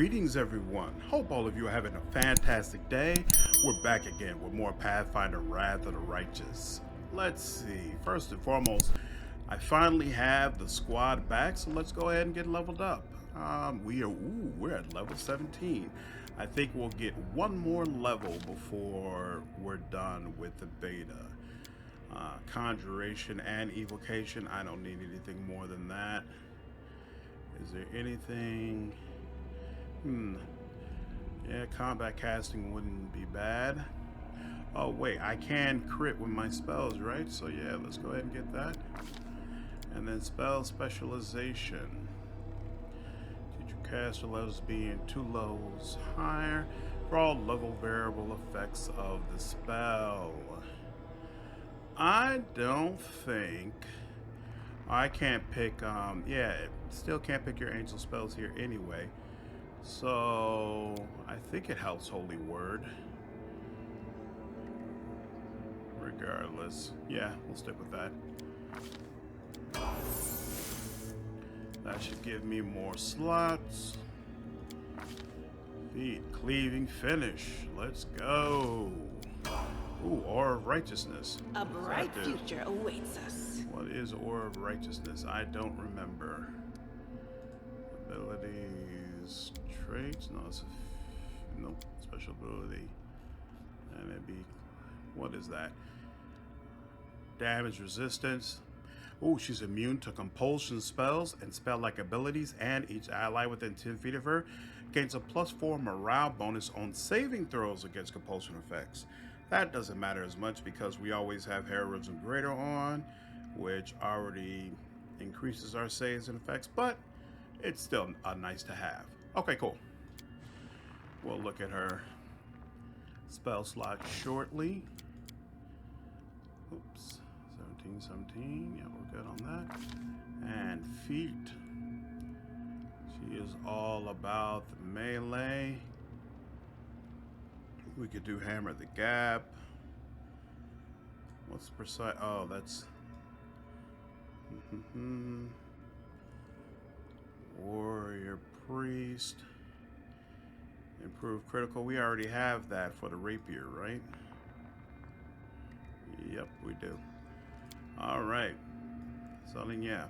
Greetings, everyone. Hope all of you are having a fantastic day. We're back again with more Pathfinder Wrath of the Righteous. Let's see. First and foremost, I finally have the squad back, so let's go ahead and get leveled up. We're at level 17. I think we'll get one more level before we're done with the beta. Conjuration and evocation. I don't need anything more than that. Is there anything? Yeah, combat casting wouldn't be bad. Oh wait, I can crit with my spells, right? So yeah, let's go ahead and get that. And then spell specialization. Teacher caster levels being 2 levels higher for all level variable effects of the spell. I don't think I can't pick still can't pick your angel spells here anyway. So I think it helps Holy Word. Regardless. Yeah, we'll stick with that. That should give me more slots. Feet, cleaving finish. Let's go. Ooh, Aura of Righteousness. A bright future awaits us. What is Aura of Righteousness? I don't remember. Abilities, traits? No, it's nope. Special ability. And it'd be, what is that? Damage resistance. Ooh, she's immune to compulsion spells and spell-like abilities, and each ally within 10 feet of her gains a +4 morale bonus on saving throws against compulsion effects. That doesn't matter as much because we always have Heroism Greater on, which already increases our saves and effects, but it's still nice to have. Okay, cool. We'll look at her spell slot shortly. Oops. 17. Yeah, we're good on that. And feet. She is all about the melee. We could do Hammer the Gap. What's the precise? Oh, that's. Warrior Priest. Improved critical. We already have that for the rapier, right? Yep, we do. All right. So then, yeah.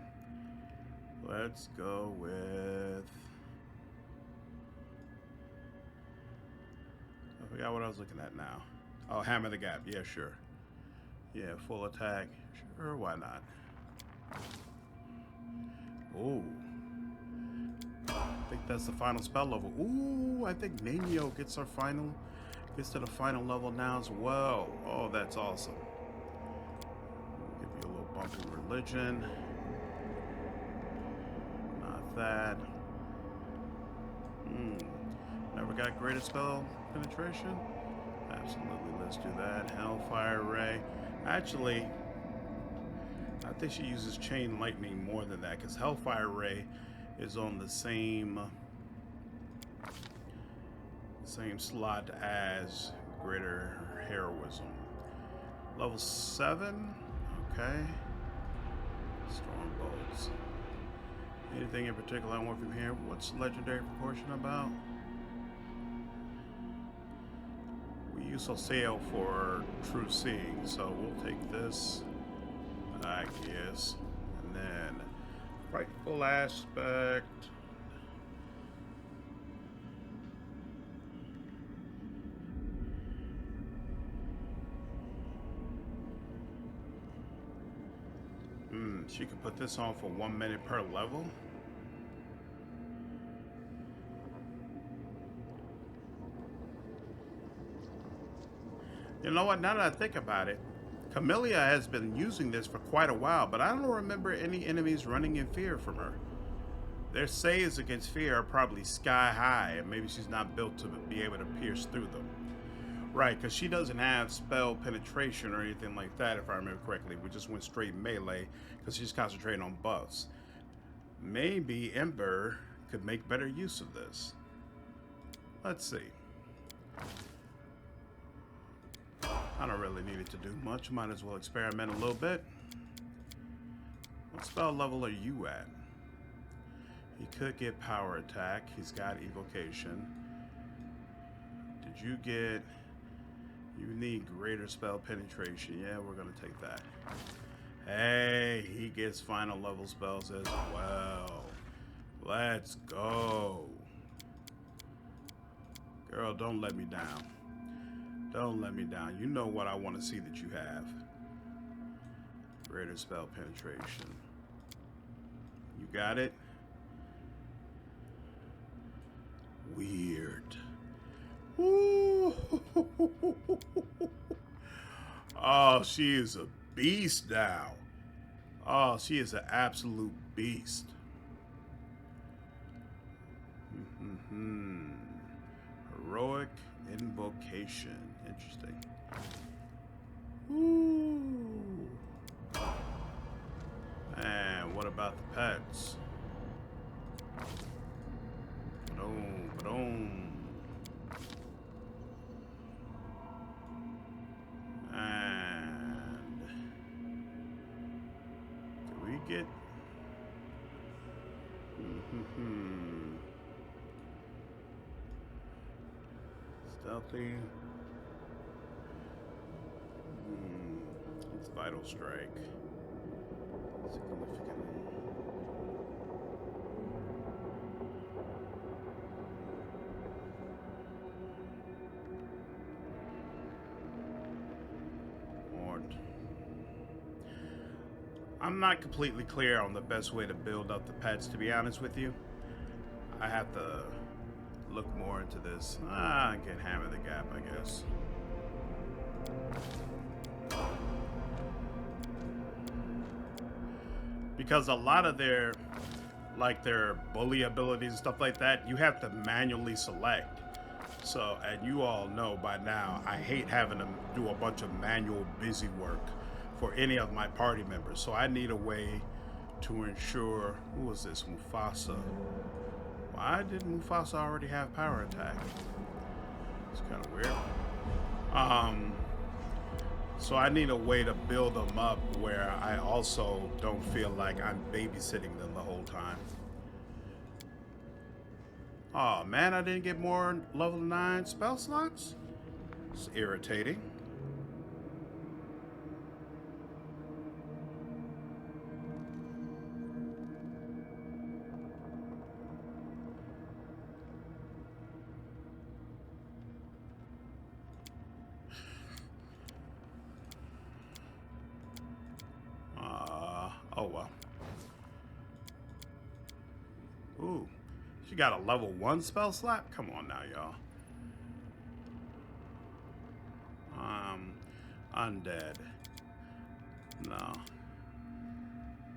Let's go with. I forgot what I was looking at now. Oh, Hammer the Gap. Yeah, sure. Yeah, full attack. Sure, why not? Ooh. I think that's the final spell level. Ooh, I think Nenio gets to the final level now as well. Oh, that's awesome. Give you a little bump in religion. Not that. Never got greater spell penetration? Absolutely, let's do that. Hellfire Ray. Actually, I think she uses Chain Lightning more than that, because Hellfire Ray is on the same slot as Greater Heroism. Level 7. Okay. Storm Bolts. Anything in particular I want from here? What's legendary proportion about? We use Oseo for True Seeing, so we'll take this, I guess. And then Frightful Aspect. She could put this on for 1 minute per level. You know what? Now that I think about it, Camellia has been using this for quite a while, but I don't remember any enemies running in fear from her. Their saves against fear are probably sky high, and maybe she's not built to be able to pierce through them. Right, because she doesn't have spell penetration or anything like that, if I remember correctly. We just went straight melee because she's concentrating on buffs. Maybe Ember could make better use of this. Let's see. I don't really need it to do much. Might as well experiment a little bit. What spell level are you at? He could get power attack. He's got evocation. Did you get... You need greater spell penetration. Yeah, we're going to take that. Hey, he gets final level spells as well. Let's go. Girl, don't let me down. Don't let me down. You know what I want to see that you have. Greater spell penetration. You got it? Weird. Ooh. Oh, she is a beast now. Oh, she is an absolute beast. Heroic invocation. Interesting. Ooh. And what about the pets? Boom, boom. And do we get? Stealthy. It's vital strike. Significant. I'm not completely clear on the best way to build up the pets, to be honest with you. I have to look more into this. I can hammer the gap, I guess. Because a lot of their bully abilities and stuff like that, you have to manually select. So, and you all know by now, I hate having to do a bunch of manual busy work for any of my party members. So I need a way to ensure, who was this, Mufasa? Why did Mufasa already have power attack? It's kind of weird. So I need a way to build them up where I also don't feel like I'm babysitting them the whole time. Oh man, I didn't get more level 9 spell slots? It's irritating. Oh well. Ooh. She got a level 1 spell slot? Come on now, y'all. Undead. No.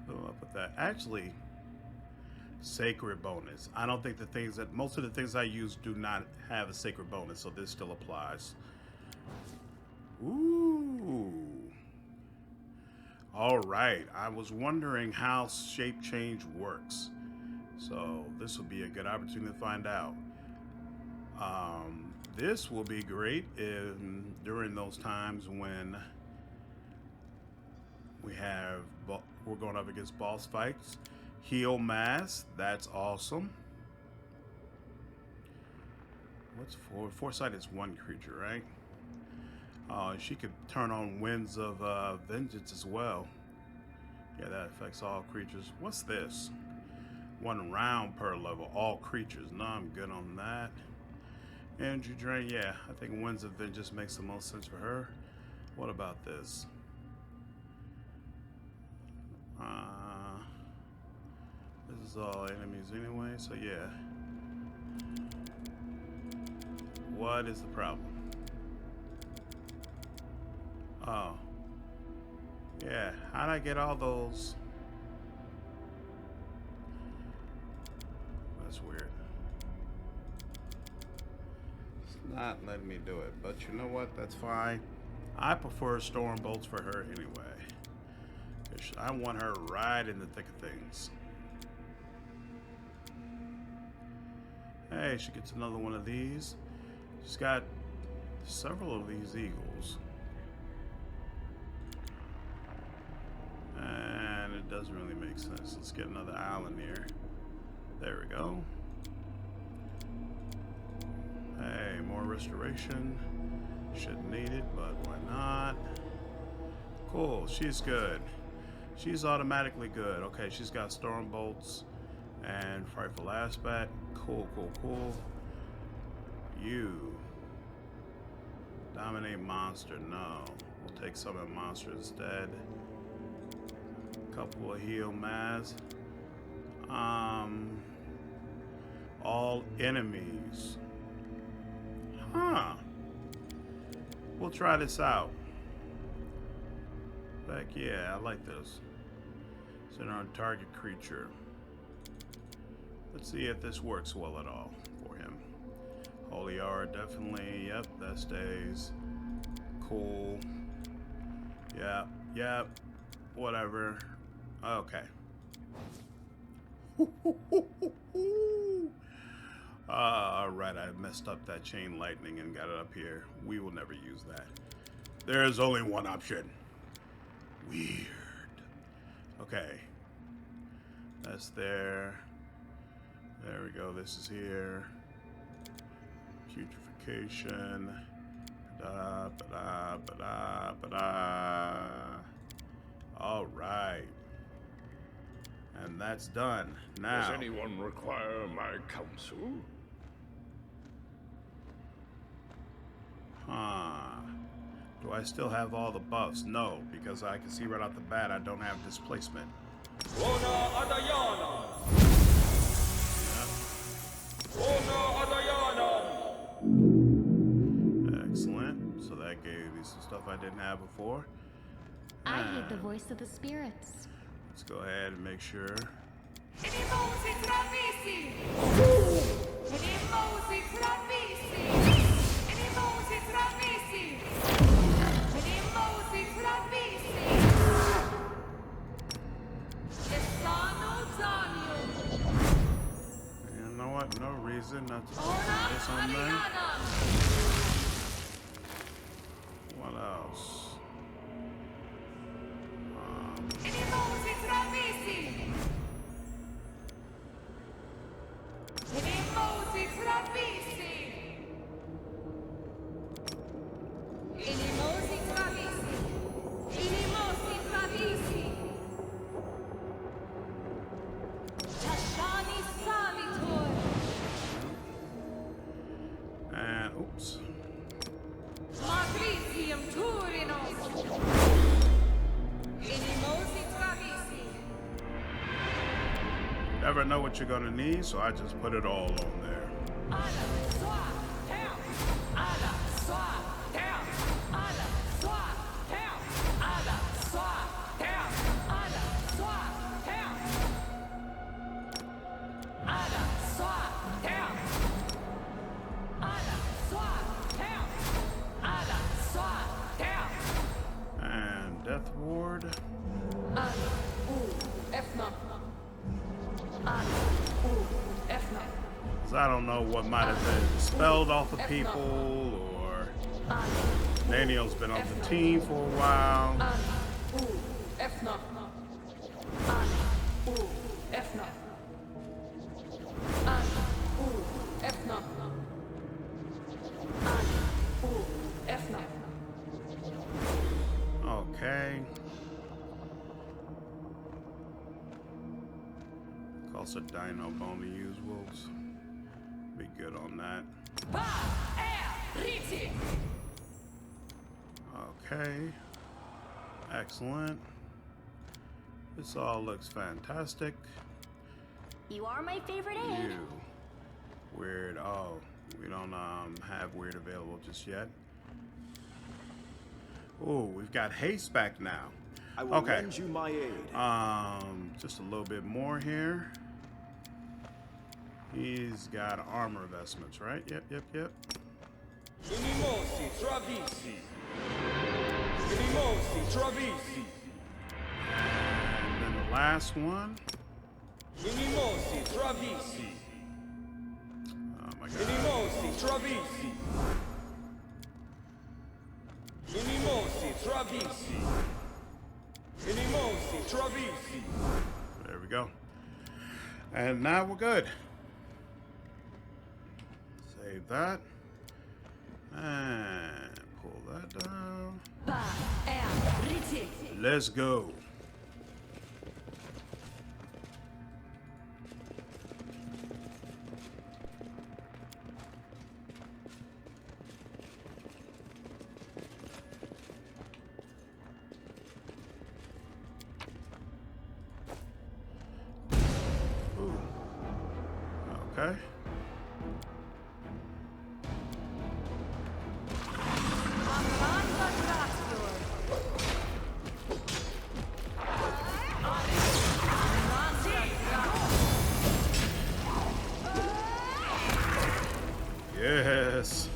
Go up with that. Actually, sacred bonus. I don't think most of the things I use do not have a sacred bonus, so this still applies. Ooh. All right. I was wondering how shape change works. So this will be a good opportunity to find out. This will be great during those times when we're going up against boss fights. Heal mass, that's awesome. What's foresight is one creature, right? She could turn on winds of vengeance as well. Yeah, that affects all creatures. What's this? 1 round per level, all creatures. No, I'm good on that. Energy drain, yeah, I think winds of vengeance makes the most sense for her. What about this? This is all enemies anyway, so yeah. What is the problem? Oh. Yeah, how'd I get all those? That's weird. It's not letting me do it, but you know what? That's fine. I prefer storm bolts for her anyway. I want her right in the thick of things. Hey, she gets another one of these. She's got several of these eagles. And it doesn't really make sense. Let's get another island here. There we go. Hey, more restoration. Shouldn't need it, but why not? Cool, she's good. She's automatically good. Okay, she's got storm bolts and frightful aspect. Cool, cool, cool. You dominate monster. No, we'll take summon monster instead. Couple of heal mass. All enemies. Huh. We'll try this out. Heck yeah, I like this. Center on target creature. Let's see if this works well at all for him. Holy Aura, definitely. Yep, that stays. Cool. Yep, yep. Whatever. Okay. Alright, I messed up that chain lightning and got it up here. We will never use that. There's only one option. Weird. Okay. That's there. There we go. This is here. Putrefaction. Da, ba, da, ba, da, ba, da. All right. And that's done. Now. Does anyone require my counsel? Huh. Do I still have all the buffs? No, because I can see right off the bat I don't have displacement. Excellent. So that gave me some stuff I didn't have before. I hear the voice of the spirits. Let's go ahead and make sure. You know what? No reason not to put this on there. What else? And oops. Never know what you're gonna need, so I just put it all on there. And Death Ward. I don't know what might have been spelled off of people, or Daniel's been on the team for a while. Okay. Also, Dino Bone to use wolves. Be good on that. Okay. Excellent. This all looks fantastic. You are my favorite aid. You. Weird. Oh, we don't have weird available just yet. Oh, we've got haste back now. I will lend you my aid. Just a little bit more here. He's got armor vestments, right? Yep. Inimosi Travisi. Inimosi Travisi. And then the last one. Inimosi Travisi. Oh my god. Inimosi Travisi. Inimosi Travisi. Inimosi Travisi. There we go. And now we're good. Save that. And pull that down. Let's go. Ooh. Okay. Yes.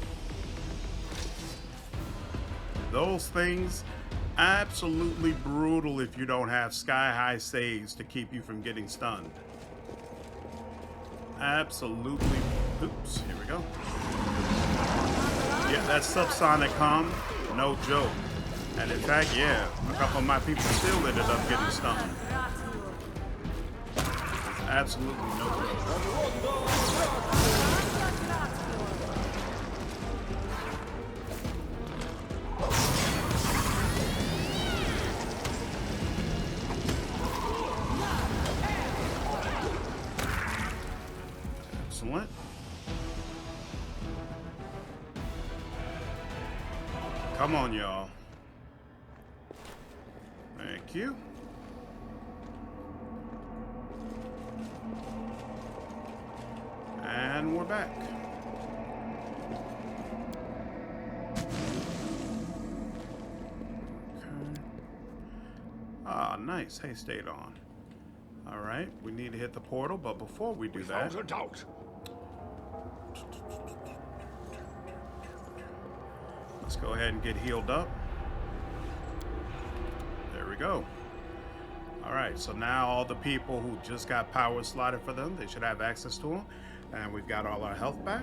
Those things, absolutely brutal if you don't have sky-high saves to keep you from getting stunned. Absolutely. Oops, here we go. Yeah, that subsonic hum, no joke. And in fact, yeah, a couple of my people still ended up getting stunned. It's absolutely no joke. Excellent. Come on, y'all. Thank you. And we're back. Okay. Ah, nice. Hey, stayed on. All right, we need to hit the portal, but before we do that, Without a doubt. let's go ahead and get healed up. There we go. All right, so now all the people who just got power slotted for them, they should have access to them. And we've got all our health back.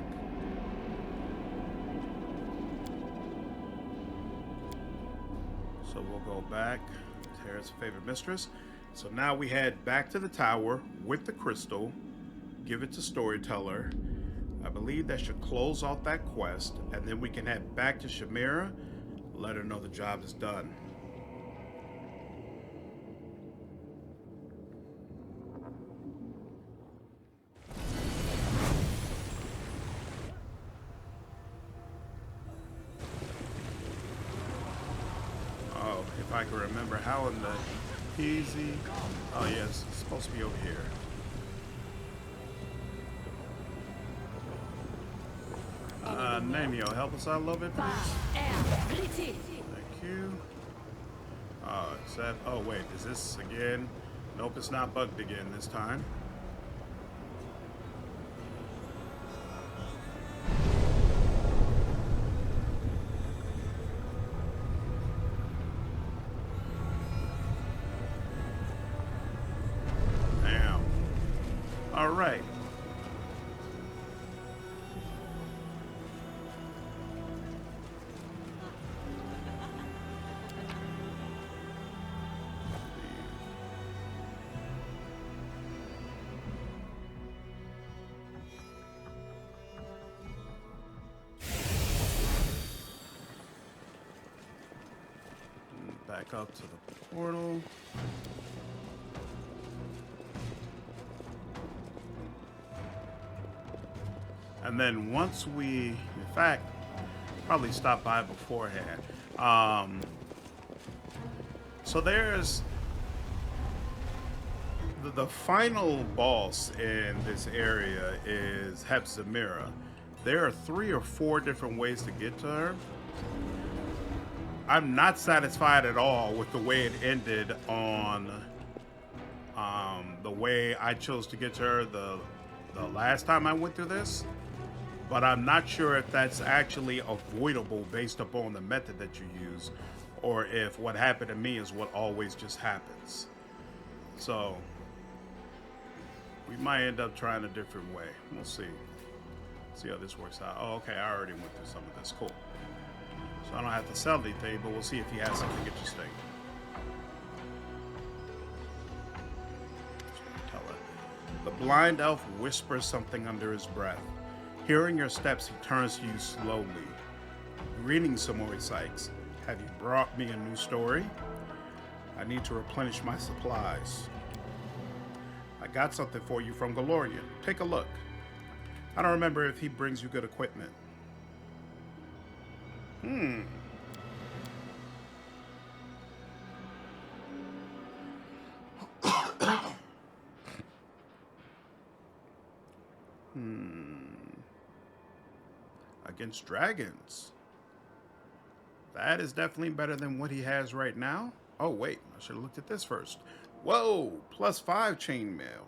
So we'll go back. Tara's favorite mistress. So now we head back to the tower with the crystal, give it to Storyteller. I believe that should close off that quest, and then we can head back to Shamira, let her know the job is done. Oh, if I can remember how in the easy. Oh yes, it's supposed to be over here. Namio, help us out a little bit, please. Thank you. Is that? Oh wait, is this again? Nope, it's not bugged again this time. Damn. All right. Back up to the portal. And then once we, in fact, probably stop by beforehand. So there's the final boss in this area is Shamira. There are 3 or 4 different ways to get to her. I'm not satisfied at all with the way it ended on the way I chose to get to her the last time I went through this, but I'm not sure if that's actually avoidable based upon the method that you use, or if what happened to me is what always just happens. So we might end up trying a different way. We'll see. See how this works out. Oh, okay, I already went through some of this. Cool. So I don't have to sell anything, but we'll see if he has something interesting. The blind elf whispers something under his breath. Hearing your steps, he turns to you slowly. Greetings, Samori Sykes. Have you brought me a new story? I need to replenish my supplies. I got something for you from Galorian. Take a look. I don't remember if he brings you good equipment. Against dragons. That is definitely better than what he has right now. Oh, wait. I should have looked at this first. Whoa! +5 chainmail.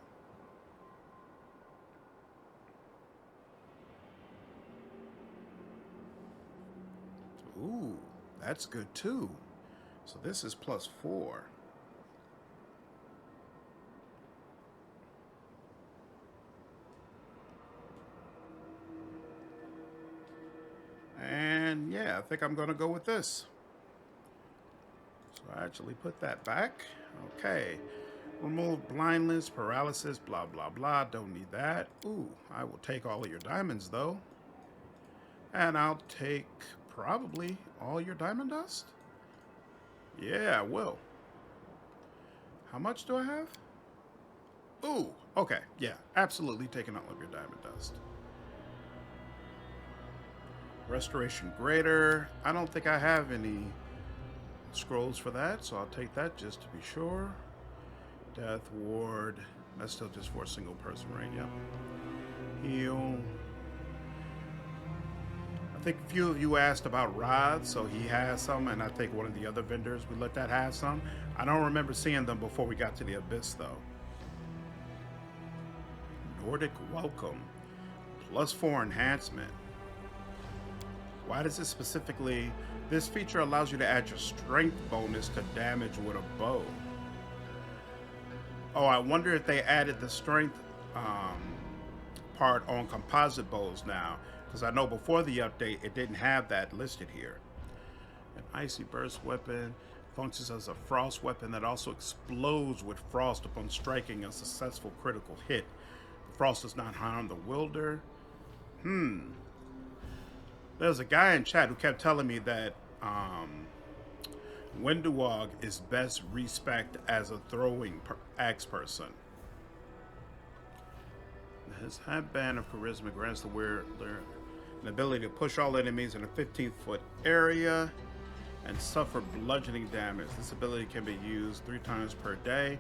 Ooh, that's good too. So this is +4. And yeah, I think I'm going to go with this. So I actually put that back. Okay. Remove blindness, paralysis, blah, blah, blah. Don't need that. Ooh, I will take all of your diamonds, though. And I'll take probably all your diamond dust. Yeah, I will. How much do I have? Ooh, okay. Yeah, absolutely taking all of your diamond dust. Restoration greater. I don't think I have any scrolls for that, so I'll take that just to be sure. Death ward. That's still just for a single person, right? Yep. Heal. I think a few of you asked about rods, so he has some, and I think one of the other vendors we looked at has some. I don't remember seeing them before we got to the Abyss, though. Nordic Welcome. +4 enhancement. Why does it specifically... This feature allows you to add your strength bonus to damage with a bow. Oh, I wonder if they added the strength part on composite bows now. Because I know before the update, it didn't have that listed here. An icy burst weapon functions as a frost weapon that also explodes with frost upon striking a successful critical hit. The frost does not harm the wielder. There's a guy in chat who kept telling me that Wenduwog is best respect as a throwing axe person. His headband of charisma grants the wearer an ability to push all enemies in a 15-foot area and suffer bludgeoning damage. This ability can be used 3 times per day.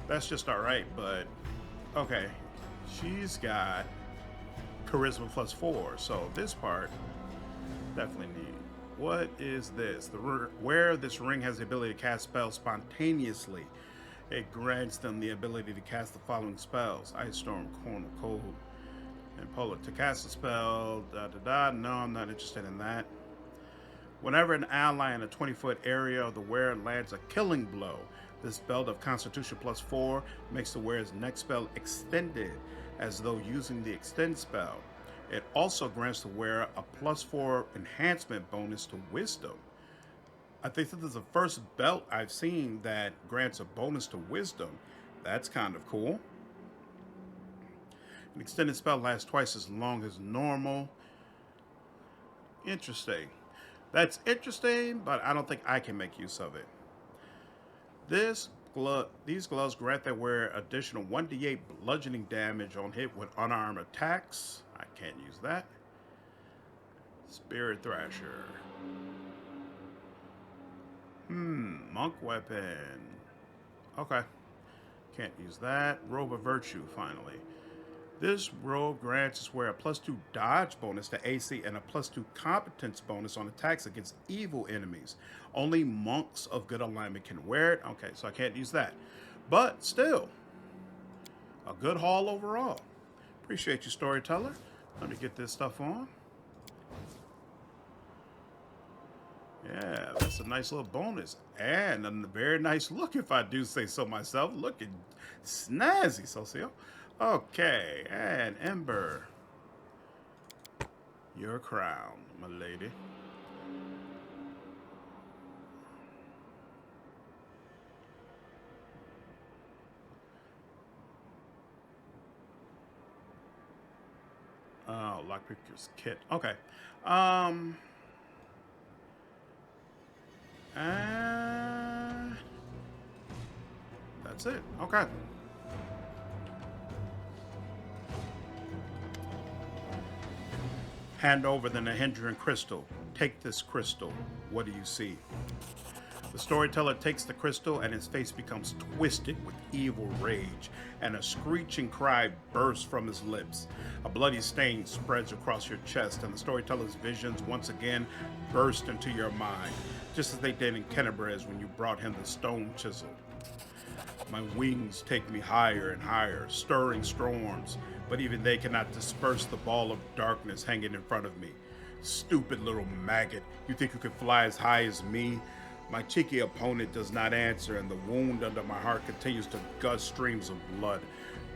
That's just alright, but okay. She's got charisma +4, so this part definitely need. What is this? Where this ring has the ability to cast spells spontaneously, it grants them the ability to cast the following spells: Ice Storm, Cornel, Cold, and Polar. To cast a spell, no, I'm not interested in that. Whenever an ally in a 20-foot area of the wearer lands a killing blow, this belt of Constitution +4 makes the wearer's next spell extended as though using the extend spell. It also grants the wearer a +4 enhancement bonus to Wisdom. I think this is the first belt I've seen that grants a bonus to Wisdom. That's kind of cool. An extended spell lasts twice as long as normal. Interesting. That's interesting, but I don't think I can make use of it. These gloves grant their wearer additional 1d8 bludgeoning damage on hit with unarmed attacks. I can't use that. Spirit Thrasher. Monk weapon. Okay. Can't use that. Robe of Virtue, finally. This robe grants its wearer a +2 dodge bonus to AC and a +2 competence bonus on attacks against evil enemies. Only monks of good alignment can wear it. Okay, so I can't use that. But still, a good haul overall. Appreciate you, Storyteller. Let me get this stuff on. Yeah, that's a nice little bonus. And a very nice look, if I do say so myself. Looking snazzy, Socio. Okay, and Ember. Your crown, my lady. Lockpicker's kit. Okay. And that's it. Okay. Hand over the Nahindran crystal. Take this crystal. What do you see? The storyteller takes the crystal and his face becomes twisted with evil rage, and a screeching cry bursts from his lips. A bloody stain spreads across your chest, and the storyteller's visions once again burst into your mind, just as they did in Kennebrez when you brought him the stone chisel. My wings take me higher and higher, stirring storms, but even they cannot disperse the ball of darkness hanging in front of me. Stupid little maggot, you think you can fly as high as me? My cheeky opponent does not answer, and the wound under my heart continues to gush streams of blood,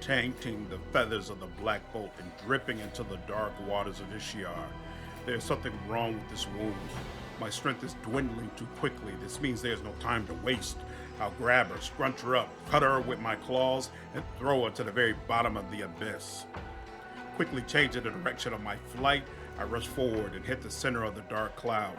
tainting the feathers of the Black Bolt and dripping into the dark waters of Ishiar. There is something wrong with this wound. My strength is dwindling too quickly. This means there is no time to waste. I'll grab her, scrunch her up, cut her with my claws, and throw her to the very bottom of the abyss. Quickly changing the direction of my flight, I rush forward and hit the center of the dark cloud.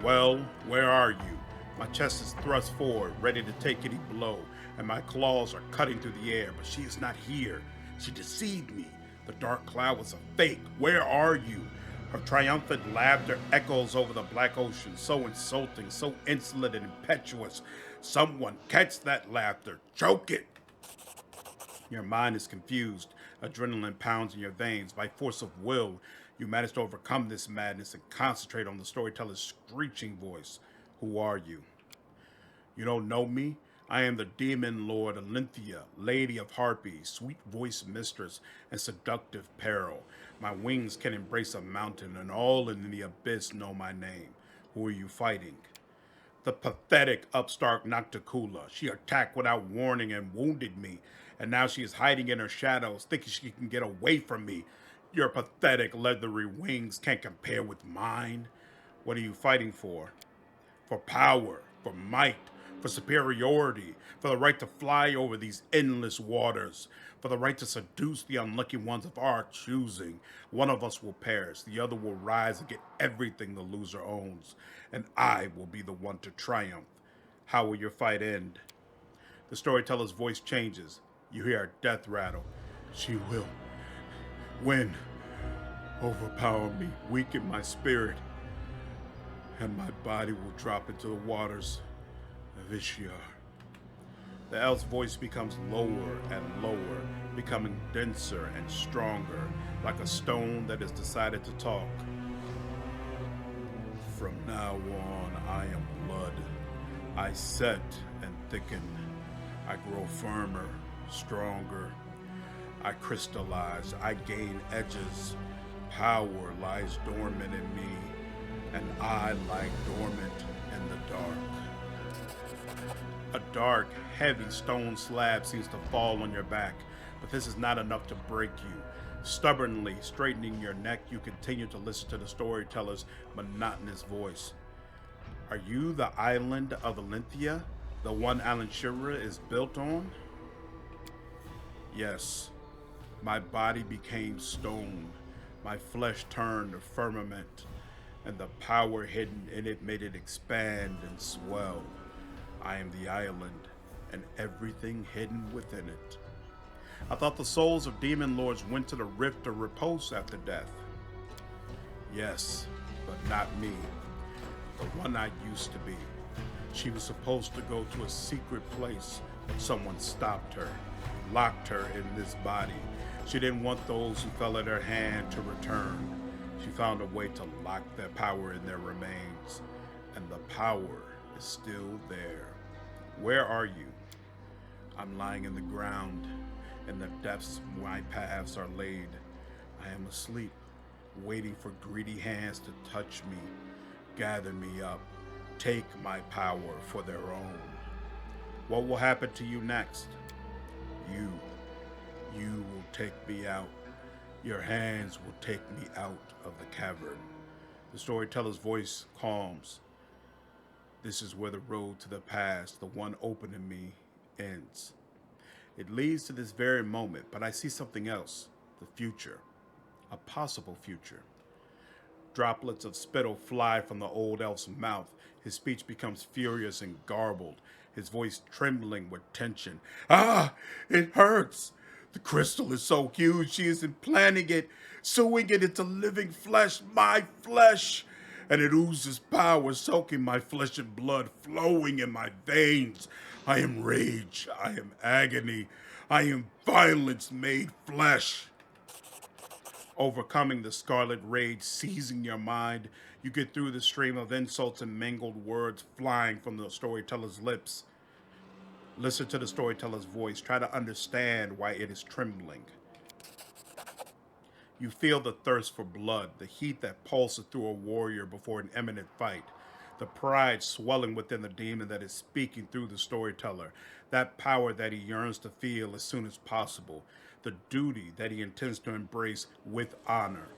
Well, where are you? My chest is thrust forward, ready to take any blow, and my claws are cutting through the air, but she is not here. She deceived me. The dark cloud was a fake. Where are you? Her triumphant laughter echoes over the black ocean, so insulting, so insolent and impetuous. Someone catch that laughter. Choke it. Your mind is confused. Adrenaline pounds in your veins. By force of will, you manage to overcome this madness and concentrate on the storyteller's screeching voice. Who are you? You don't know me? I am the demon lord Alinthia, lady of harpies, sweet-voiced mistress, and seductive peril. My wings can embrace a mountain, and all in the abyss know my name. Who are you fighting? The pathetic upstart Nocticula. She attacked without warning and wounded me, and now she is hiding in her shadows, thinking she can get away from me. Your pathetic leathery wings can't compare with mine. What are you fighting for? For power, for might, for superiority, for the right to fly over these endless waters, for the right to seduce the unlucky ones of our choosing. One of us will perish, the other will rise and get everything the loser owns, and I will be the one to triumph. How will your fight end? The storyteller's voice changes. You hear a death rattle. She will win, overpower me, weaken my spirit, and my body will drop into the waters of Ishiar. The elf's voice becomes lower and lower, becoming denser and stronger, like a stone that has decided to talk. From now on, I am blood. I set and thicken. I grow firmer, stronger. I crystallize. I gain edges. Power lies dormant in me, and I lie dormant in the dark. A dark, heavy stone slab seems to fall on your back, but this is not enough to break you. Stubbornly straightening your neck, you continue to listen to the storyteller's monotonous voice. Are you the island of Alinthia, the one Shamira is built on? Yes. My body became stone. My flesh turned to firmament, and the power hidden in it made it expand and swell. I am the island, and everything hidden within it. I thought the souls of demon lords went to the rift of repose after death. Yes, but not me. The one I used to be. She was supposed to go to a secret place, but someone stopped her, locked her in this body. She didn't want those who fell at her hand to return. She found a way to lock their power in their remains, and the power is still there. Where are you? I'm lying in the ground, in the depths where my paths are laid. I am asleep, waiting for greedy hands to touch me, gather me up, take my power for their own. What will happen to you next? You will take me out. Your hands will take me out of the cavern. The storyteller's voice calms. This is where the road to the past, the one open in me, ends. It leads to this very moment, but I see something else, the future. a possible future. Droplets of spittle fly from the old elf's mouth. His speech becomes furious and garbled, his voice trembling with tension. Ah, it hurts. The crystal is so huge, she is implanting it, sewing it into living flesh, my flesh. And it oozes power, soaking my flesh and blood, flowing in my veins. I am rage, I am agony, I am violence made flesh. Overcoming the scarlet rage, seizing your mind, you get through the stream of insults and mangled words flying from the storyteller's lips. Listen to the storyteller's voice. Try to understand why it is trembling. You feel the thirst for blood, the heat that pulses through a warrior before an imminent fight, the pride swelling within the demon that is speaking through the storyteller, that power that he yearns to feel as soon as possible, the duty that he intends to embrace with honor.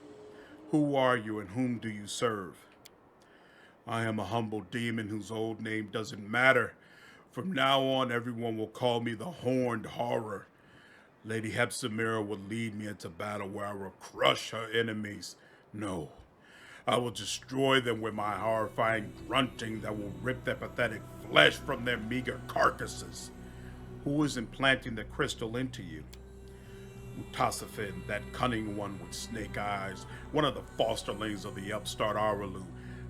Who are you and whom do you serve? I am a humble demon whose old name doesn't matter. From now on, everyone will call me the Horned Horror. Lady Shamira will lead me into battle where I will crush her enemies. No, I will destroy them with my horrifying grunting that will rip their pathetic flesh from their meager carcasses. Who is implanting the crystal into you? Mutasafin, that cunning one with snake eyes, one of the fosterlings of the upstart Areelu.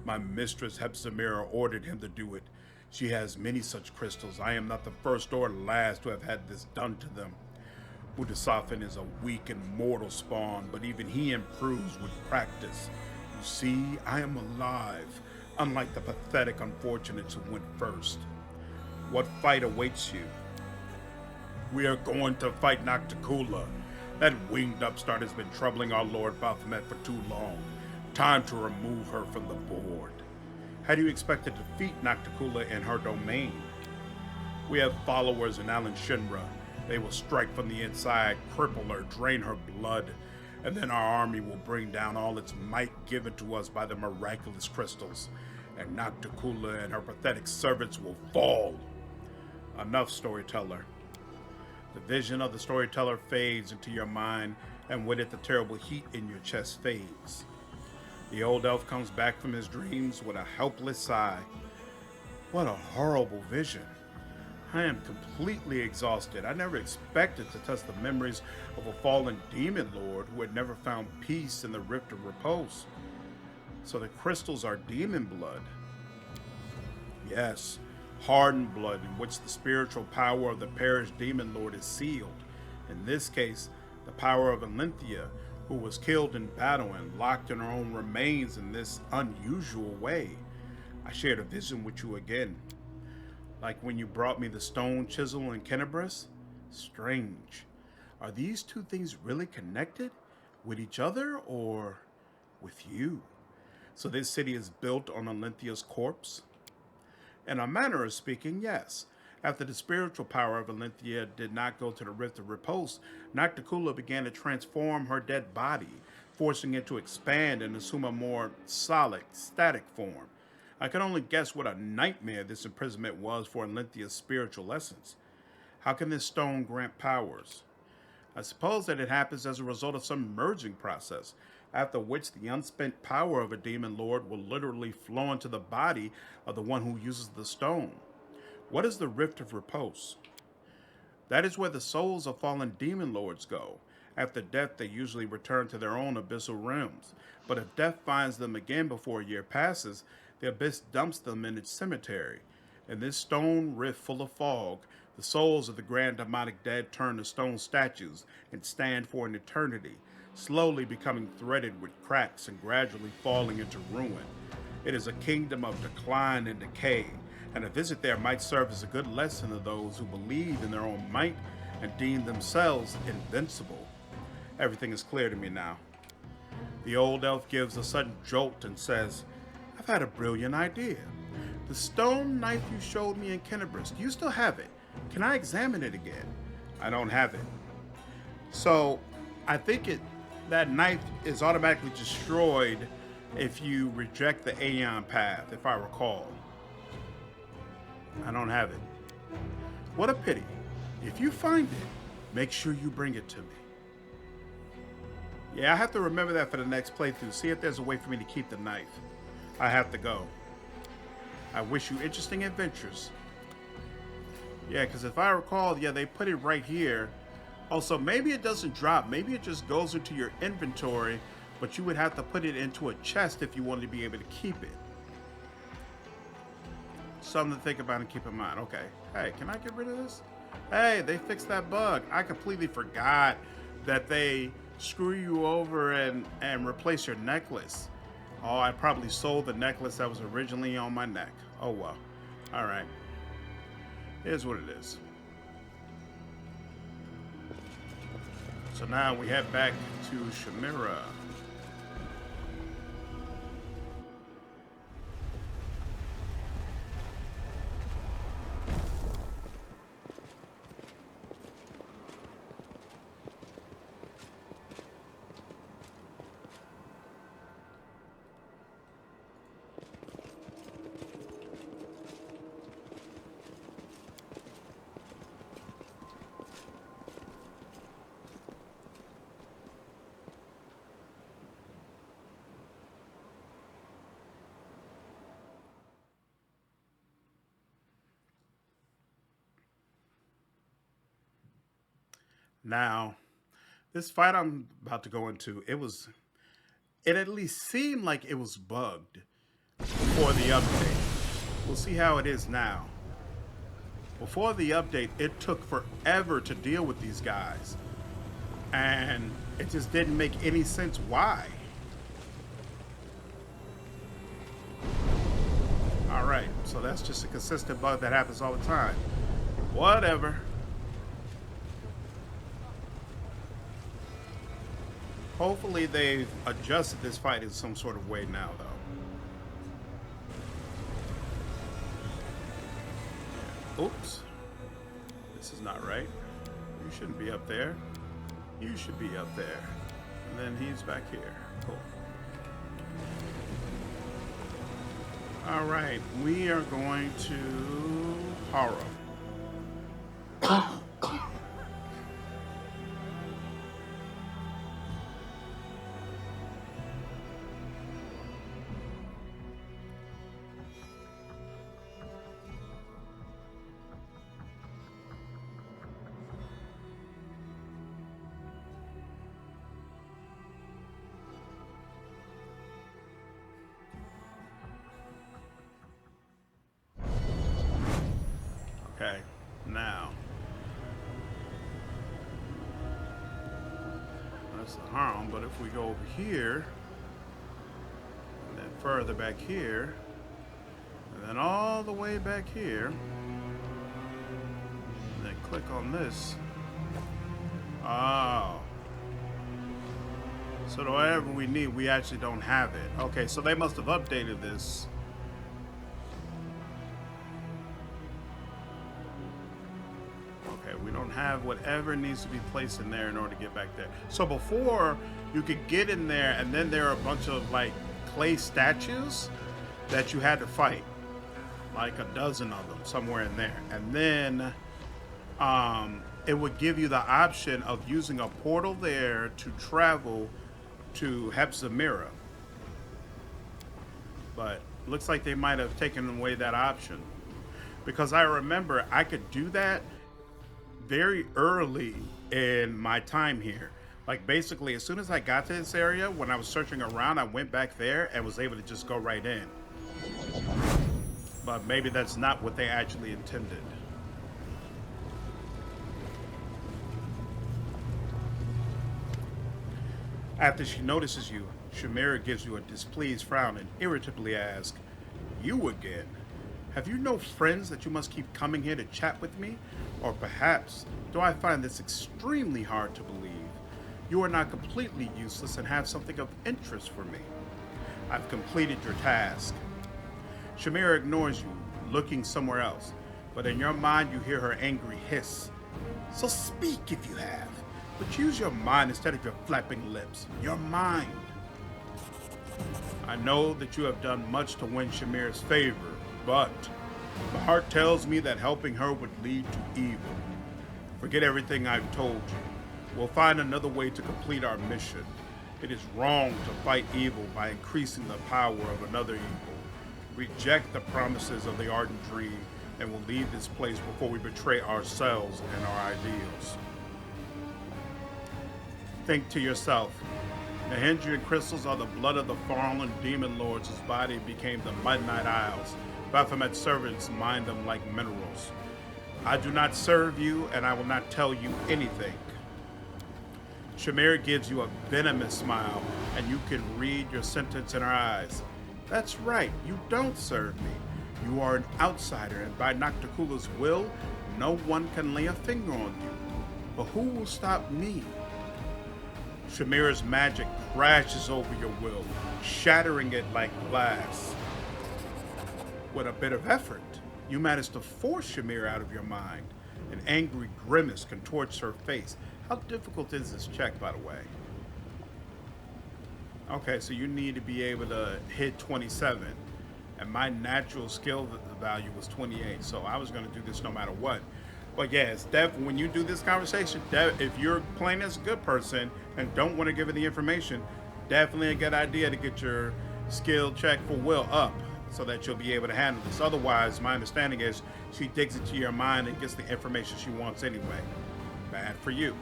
My mistress Shamira ordered him to do it. She has many such crystals. I am not the first or last to have had this done to them. Mutasafin is a weak and mortal spawn, but even he improves with practice. You see, I am alive, unlike the pathetic unfortunates who went first. What fight awaits you? We are going to fight Nocticula. That winged upstart has been troubling our Lord Baphomet for too long. Time to remove her from the board. How do you expect to defeat Nocticula in her domain? We have followers in Alan Shinra. They will strike from the inside, cripple her, drain her blood, and then our army will bring down all its might given to us by the miraculous crystals, and Nocticula and her pathetic servants will fall. Enough, storyteller. The vision of the storyteller fades into your mind, and with it the terrible heat in your chest fades. The old elf comes back from his dreams with a helpless sigh. What a horrible vision. I am completely exhausted. I never expected to touch the memories of a fallen demon lord who had never found peace in the Rift of Repose. So the crystals are demon blood. Yes, hardened blood in which the spiritual power of the perished demon lord is sealed. In this case, the power of Alinthia, who was killed in battle and locked in her own remains in this unusual way. I shared a vision with you again. Like when you brought me the stone chisel in Kenebris? Strange. Are these two things really connected? With each other or with you? So this city is built on Alinthia's corpse? In a manner of speaking, yes. After the spiritual power of Alinthia did not go to the Rift of Repose, Nocticula began to transform her dead body, forcing it to expand and assume a more solid, static form. I could only guess what a nightmare this imprisonment was for Alinthia's spiritual essence. How can this stone grant powers? I suppose that it happens as a result of some merging process, after which the unspent power of a demon lord will literally flow into the body of the one who uses the stone. What is the Rift of Repose? That is where the souls of fallen demon lords go. After death, they usually return to their own abyssal realms. But if death finds them again before a year passes, the abyss dumps them in its cemetery. In this stone rift full of fog, the souls of the grand demonic dead turn to stone statues and stand for an eternity, slowly becoming threaded with cracks and gradually falling into ruin. It is a kingdom of decline and decay, and a visit there might serve as a good lesson to those who believe in their own might and deem themselves invincible. Everything is clear to me now. The old elf gives a sudden jolt and says, I've had a brilliant idea. The stone knife you showed me in Kenebris, do you still have it? Can I examine it again? I don't have it. So I think that knife is automatically destroyed if you reject the Aeon path, if I recall. I don't have it. What a pity. If you find it, make sure you bring it to me. Yeah, I have to remember that for the next playthrough. See if there's a way for me to keep the knife. I have to go. I wish you interesting adventures. Yeah, because if I recall, yeah, they put it right here. Also, maybe it doesn't drop. Maybe it just goes into your inventory, but you would have to put it into a chest if you wanted to be able to keep it. Something to think about and keep in mind. Okay. Hey, can I get rid of this? Hey, they fixed that bug. I completely forgot that they screw you over and replace your necklace. Oh, I probably sold the necklace that was originally on my neck. Oh, well. All right. Here's what it is. So now we head back to Shamira. Now, this fight I'm about to go into, it at least seemed like it was bugged before the update. We'll see how it is now. Before the update, it took forever to deal with these guys. And it just didn't make any sense why. Alright, so that's just a consistent bug that happens all the time. Whatever. Hopefully they've adjusted this fight in some sort of way now, though. Yeah. Oops. This is not right. You shouldn't be up there. You should be up there. And then he's back here. Cool. Alright, we are going to horror. Okay, now that's the harm, but if we go over here and then further back here and then all the way back here and then click on this. Oh, so whatever we need, we actually don't have it. Okay, so they must have updated this. We don't have whatever needs to be placed in there in order to get back there. So before, you could get in there and then there are a bunch of like clay statues that you had to fight. Like a dozen of them somewhere in there. And then it would give you the option of using a portal there to travel to Shamira. But looks like they might have taken away that option. Because I remember I could do that very early in my time here. Like basically as soon as I got to this area, when I was searching around, I went back there and was able to just go right in. But maybe that's not what they actually intended. After she notices you, Shamira gives you a displeased frown and irritably asks, "You again? Have you no friends that you must keep coming here to chat with me? Or perhaps, do I find this extremely hard to believe? You are not completely useless and have something of interest for me. I've completed your task." Shamira ignores you, looking somewhere else, but in your mind you hear her angry hiss. "So speak if you have, but use your mind instead of your flapping lips. Your mind. I know that you have done much to win Shamira's favor, but my heart tells me that helping her would lead to evil. Forget everything I've told you. We'll find another way to complete our mission. It is wrong to fight evil by increasing the power of another evil. Reject the promises of the ardent dream and will leave this place before we betray ourselves and our ideals. Think to yourself, the Hendrian crystals are the blood of the fallen demon lords whose body became the Midnight Isles. Baphomet's servants mine them like minerals. I do not serve you, and I will not tell you anything. Shamira gives you a venomous smile, and you can read your sentence in her eyes. That's right, you don't serve me. You are an outsider, and by Nocticula's will, no one can lay a finger on you. But who will stop me? Shamira's magic crashes over your will, shattering it like glass. With a bit of effort, you manage to force Shamira out of your mind. An angry grimace contorts her face. How difficult is this check, by the way? Okay, so you need to be able to hit 27. And my natural skill value was 28, so I was going to do this no matter what. But yes, when you do this conversation, if you're playing as a good person and don't want to give her the information, definitely a good idea to get your skill check for will up so that you'll be able to handle this. Otherwise, my understanding is she digs into your mind and gets the information she wants anyway. Bad for you.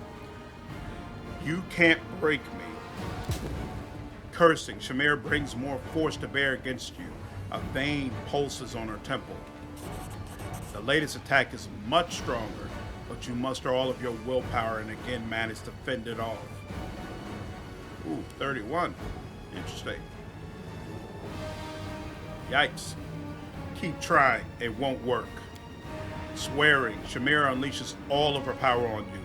You can't break me. Cursing, Shamira brings more force to bear against you. A vein pulses on her temple. The latest attack is much stronger, but you muster all of your willpower and again manage to fend it off. Ooh, 31. Interesting. Yikes. Keep trying. It won't work. Swearing, Shamira unleashes all of her power on you.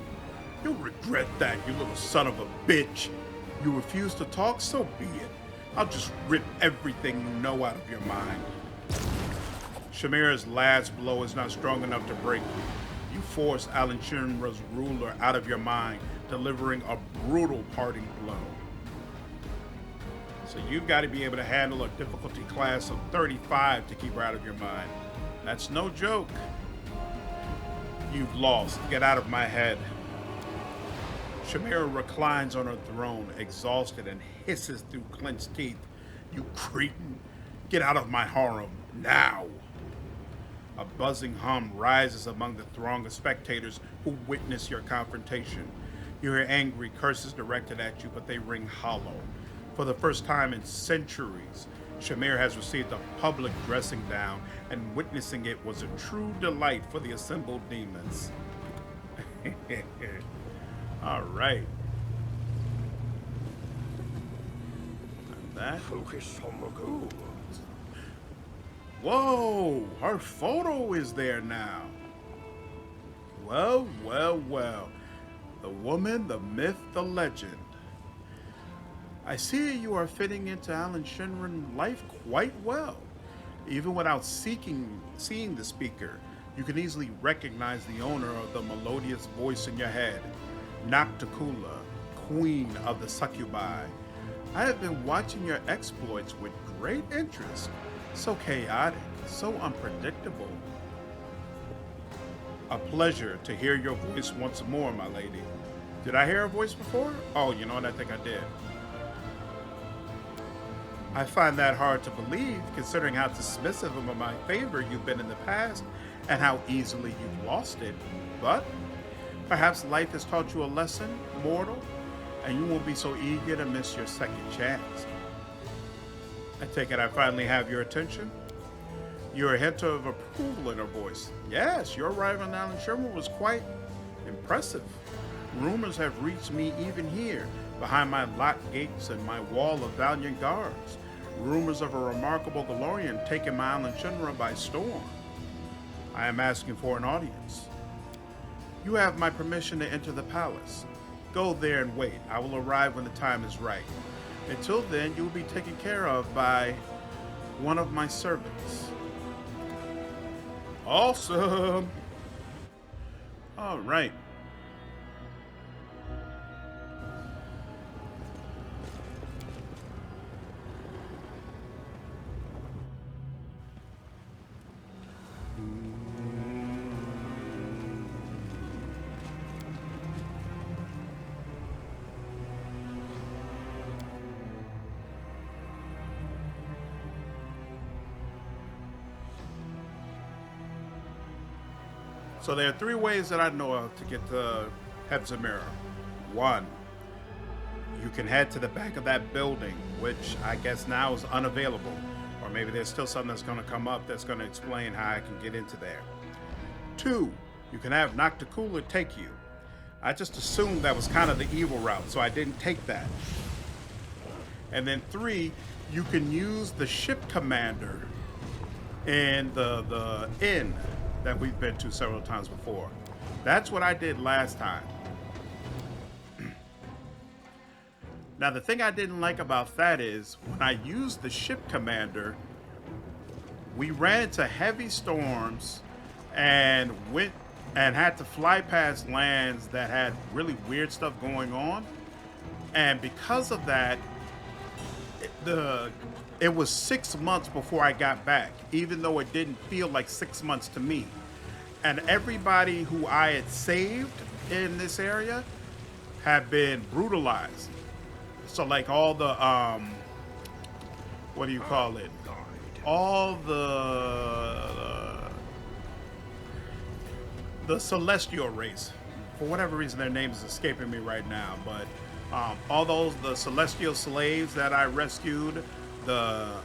You'll regret that, you little son of a bitch. You refuse to talk, so be it. I'll just rip everything you know out of your mind. Shamira's last blow is not strong enough to break you. You force Alan Shinra's ruler out of your mind, delivering a brutal parting blow. So you've got to be able to handle a difficulty class of 35 to keep her out of your mind. That's no joke. You've lost. Get out of my head. Shamira reclines on her throne, exhausted, and hisses through clenched teeth. You cretin! Get out of my harem, now! A buzzing hum rises among the throng of spectators who witness your confrontation. You hear angry curses directed at you, but they ring hollow. For the first time in centuries, Shamira has received a public dressing down, and witnessing it was a true delight for the assembled demons. All right. And that. Focus on the goal. Whoa! Her photo is there now. Well, well, well. The woman, the myth, the legend. I see you are fitting into Alan Shinran's life quite well. Even without seeing the speaker, you can easily recognize the owner of the melodious voice in your head. Nocticula, queen of the succubi. I have been watching your exploits with great interest. So chaotic, so unpredictable. A pleasure to hear your voice once more, my lady. Did I hear a voice before? Oh, you know what? I think I did. I find that hard to believe, considering how dismissive of my favor you've been in the past and how easily you've lost it. But perhaps life has taught you a lesson, mortal, and you won't be so eager to miss your second chance. I take it I finally have your attention. You're a hint of approval in her voice. Yes, your arrival in Alan Sherman was quite impressive. Rumors have reached me even here, behind my locked gates and my wall of valiant guards. Rumors of a remarkable Galorian taking my island Shinra by storm. I am asking for an audience. You have my permission to enter the palace. Go there and wait. I will arrive when the time is right. Until then, you will be taken care of by one of my servants. Awesome! All right. So there are three ways that I know of to get to Shamira. One, you can head to the back of that building, which I guess now is unavailable. Or maybe there's still something that's going to come up that's going to explain how I can get into there. Two, you can have Nocticula take you. I just assumed that was kind of the evil route, so I didn't take that. And then three, you can use the ship commander in the inn that we've been to several times before. That's what I did last time. Now, the thing I didn't like about that is when I used the ship commander, we ran into heavy storms and went and had to fly past lands that had really weird stuff going on. And because of that, it was 6 months before I got back, even though it didn't feel like 6 months to me. And everybody who I had saved in this area had been brutalized. So like all the what do you call it? All the celestial race. For whatever reason, their name is escaping me right now, but all the celestial slaves that I rescued, the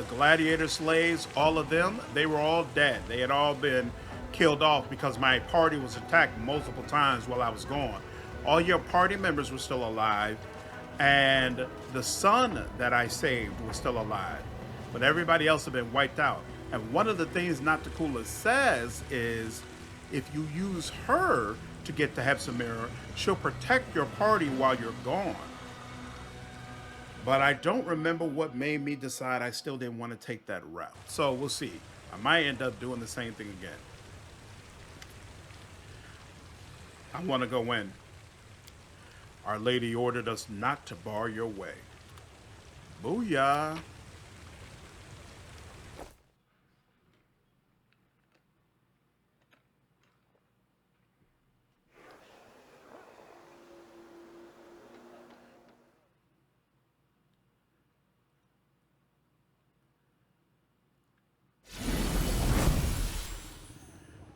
gladiator slaves, all of them, they were all dead. They had all been killed off because my party was attacked multiple times while I was gone. All your party members were still alive, and the son that I saved was still alive, but everybody else had been wiped out. And one of the things Nocticula says is, if you use her to get to Shamira, she'll protect your party while you're gone. But I don't remember what made me decide I still didn't want to take that route. So we'll see. I might end up doing the same thing again. I want to go in. Our Lady ordered us not to bar your way. Booyah.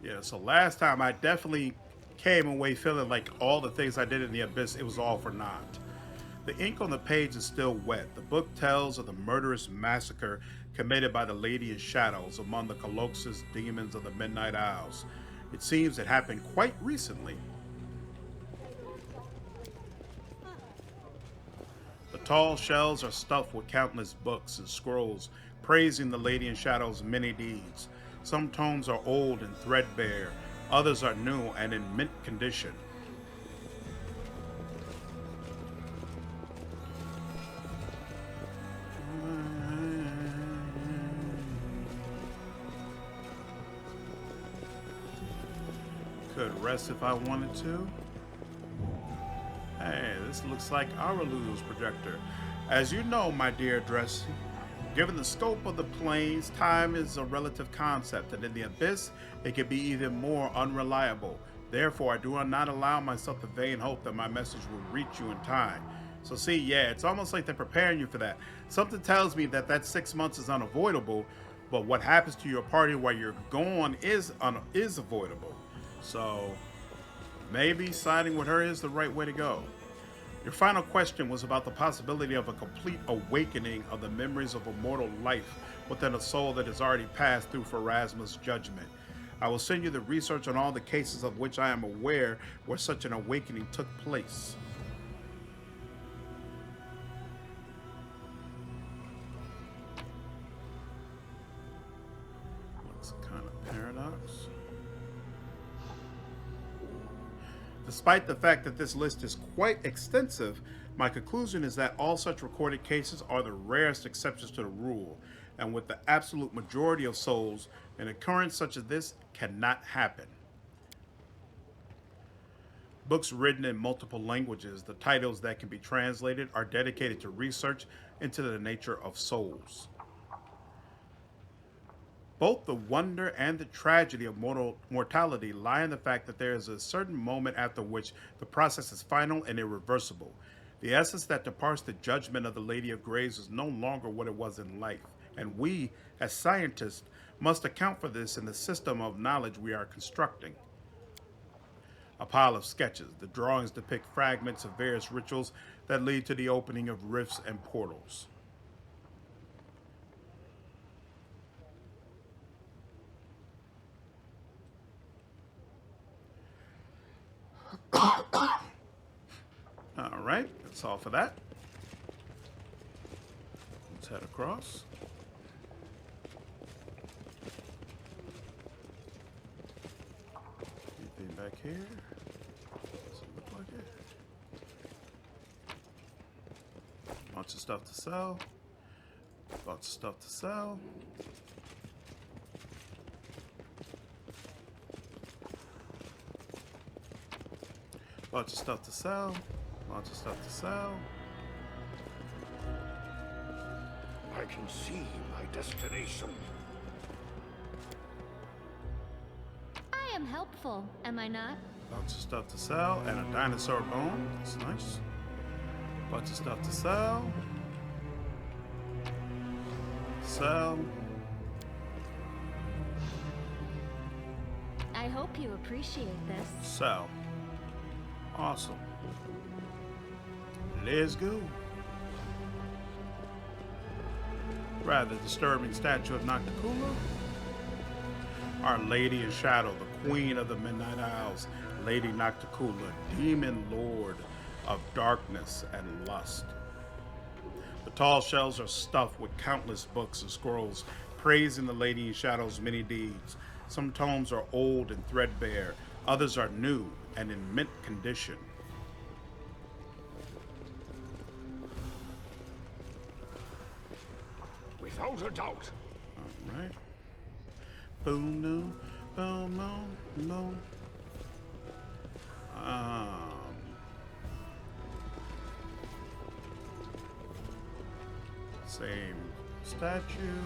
Yeah, so last time I definitely came away feeling like all the things I did in the Abyss, it was all for naught. The ink on the page is still wet. The book tells of the murderous massacre committed by the Lady in Shadows among the Colossus demons of the Midnight Isles. It seems it happened quite recently. The tall shelves are stuffed with countless books and scrolls praising the Lady in Shadows' many deeds. Some tomes are old and threadbare, others are new and in mint condition. Could rest if I wanted to. Hey, this looks like Areelu's projector. As you know, my dear Dressy, given the scope of the planes, time is a relative concept, and in the Abyss, it can be even more unreliable. Therefore, I do not allow myself the vain hope that my message will reach you in time. So see, yeah, it's almost like they're preparing you for that. Something tells me that 6 months is unavoidable, but what happens to your party while you're gone is avoidable. So maybe siding with her is the right way to go. Your final question was about the possibility of a complete awakening of the memories of immortal life within a soul that has already passed through Pharasma's judgment. I will send you the research on all the cases of which I am aware where such an awakening took place. Looks kind of paradox. Despite the fact that this list is quite extensive, my conclusion is that all such recorded cases are the rarest exceptions to the rule, and with the absolute majority of souls, an occurrence such as this cannot happen. Books written in multiple languages, the titles that can be translated, are dedicated to research into the nature of souls. Both the wonder and the tragedy of mortality lie in the fact that there is a certain moment after which the process is final and irreversible. The essence that departs the judgment of the Lady of Graves is no longer what it was in life, and we, as scientists, must account for this in the system of knowledge we are constructing. A pile of sketches. The drawings depict fragments of various rituals that lead to the opening of rifts and portals. All right, that's all for that. Let's head across. Anything back here? Doesn't look like it. Bunch of stuff to sell. Bunch of stuff to sell. Bunch of stuff to sell. Bunch of stuff to sell. I can see my destination. I am helpful, am I not? Bunch of stuff to sell and a dinosaur bone. That's nice. Bunch of stuff to sell. Sell. I hope you appreciate this. Sell. Awesome. Let's go. Rather disturbing statue of Nocticula. Our Lady in Shadow, the Queen of the Midnight Isles, Lady Nocticula, Demon Lord of Darkness and Lust. The tall shelves are stuffed with countless books and scrolls praising the Lady in Shadow's many deeds. Some tomes are old and threadbare, others are new and in mint condition. Without a doubt. All right. Boom, boom, boom, boom, boom. Same statue.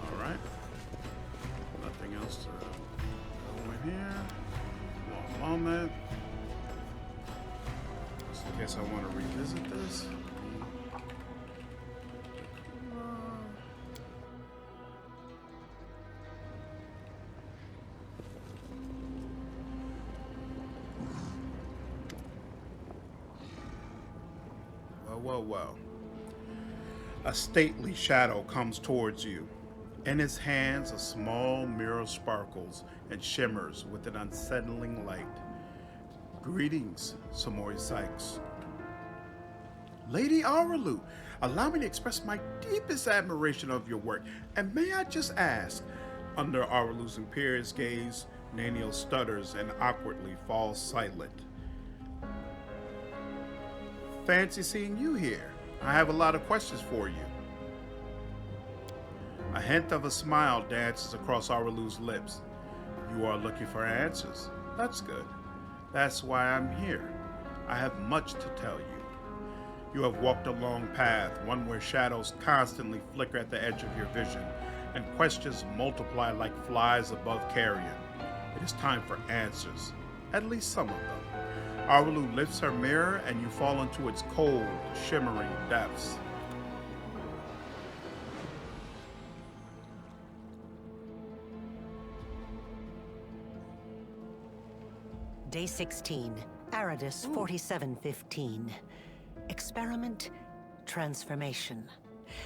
All right. Nothing else to go in here. One moment. Just in case I want to revisit this. Well. A stately shadow comes towards you. In his hands, a small mirror sparkles and shimmers with an unsettling light. Greetings, Samori Sykes. Lady Areelu, allow me to express my deepest admiration of your work. And may I just ask, under Areelu's imperious gaze, Naniel stutters and awkwardly falls silent. Fancy seeing you here. I have a lot of questions for you. A hint of a smile dances across Areelu's lips. You are looking for answers. That's good. That's why I'm here. I have much to tell you. You have walked a long path, one where shadows constantly flicker at the edge of your vision, and questions multiply like flies above carrion. It is time for answers, at least some of them. Areelu lifts her mirror and you fall into its cold, shimmering depths. Day 16, Aridus 4715. Experiment, transformation.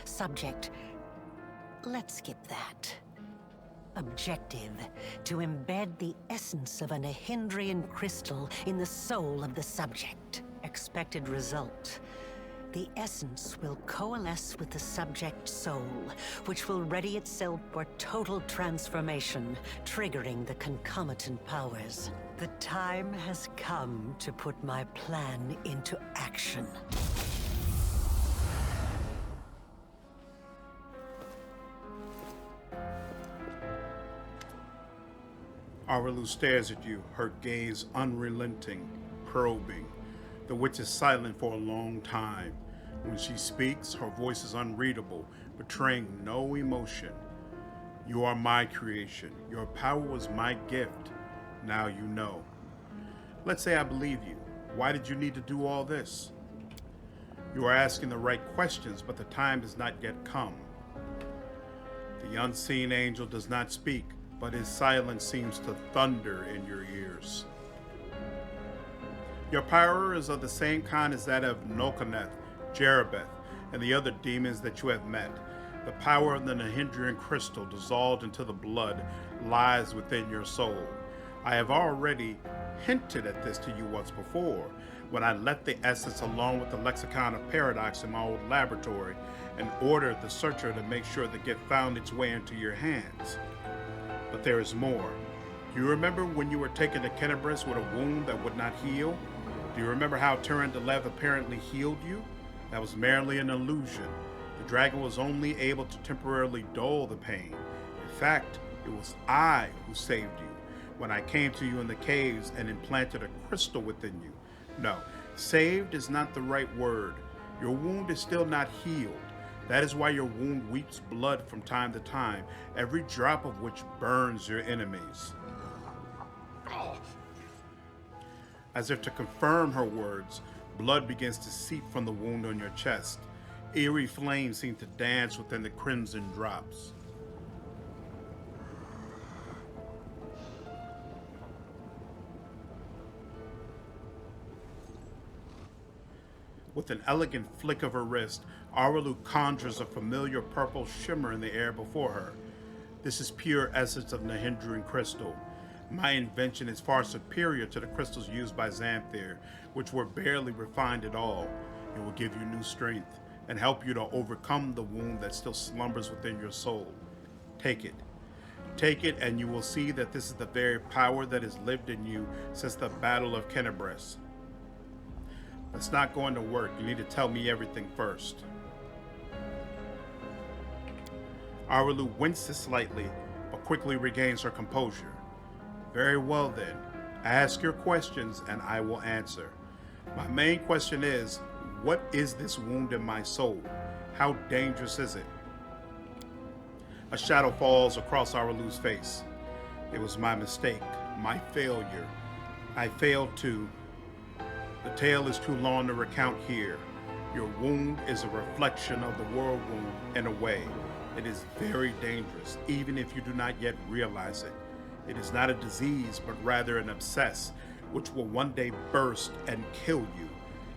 Subject, let's skip that. Objective, to embed the essence of an Ahindrian crystal in the soul of the subject. Expected result, the essence will coalesce with the subject's soul, which will ready itself for total transformation, triggering the concomitant powers. The time has come to put my plan into action. Areelu stares at you, her gaze unrelenting, probing. The witch is silent for a long time. When she speaks, her voice is unreadable, betraying no emotion. You are my creation. Your power was my gift. Now you know. Let's say I believe you. Why did you need to do all this? You are asking the right questions, but the time has not yet come. The unseen angel does not speak, but his silence seems to thunder in your ears. Your power is of the same kind as that of Nocticula, Jerebeth, and the other demons that you have met. The power of the Nahindran crystal dissolved into the blood lies within your soul. I have already hinted at this to you once before, when I left the essence along with the lexicon of paradox in my old laboratory and ordered the searcher to make sure the gift found its way into your hands. But there is more. Do you remember when you were taken to Kenebris with a wound that would not heal? Do you remember how Terran-Delev apparently healed you? That was merely an illusion. The dragon was only able to temporarily dull the pain. In fact, it was I who saved you when I came to you in the caves and implanted a crystal within you. No, saved is not the right word. Your wound is still not healed. That is why your wound weeps blood from time to time, every drop of which burns your enemies. As if to confirm her words, blood begins to seep from the wound on your chest. Eerie flames seem to dance within the crimson drops. With an elegant flick of her wrist, Areelu conjures a familiar purple shimmer in the air before her. This is pure essence of Nahindran crystal. My invention is far superior to the crystals used by Xanthir, which were barely refined at all. It will give you new strength and help you to overcome the wound that still slumbers within your soul. Take it. Take it, and you will see that this is the very power that has lived in you since the Battle of Kenebris. That's not going to work. You need to tell me everything first. Areelu winces slightly, but quickly regains her composure. Very well then. Ask your questions and I will answer. My main question is, what is this wound in my soul? How dangerous is it? A shadow falls across Areelu's face. It was my mistake, my failure. I failed to... The tale is too long to recount here. Your wound is a reflection of the world wound in a way. It is very dangerous, even if you do not yet realize it. It is not a disease, but rather an abscess, which will one day burst and kill you.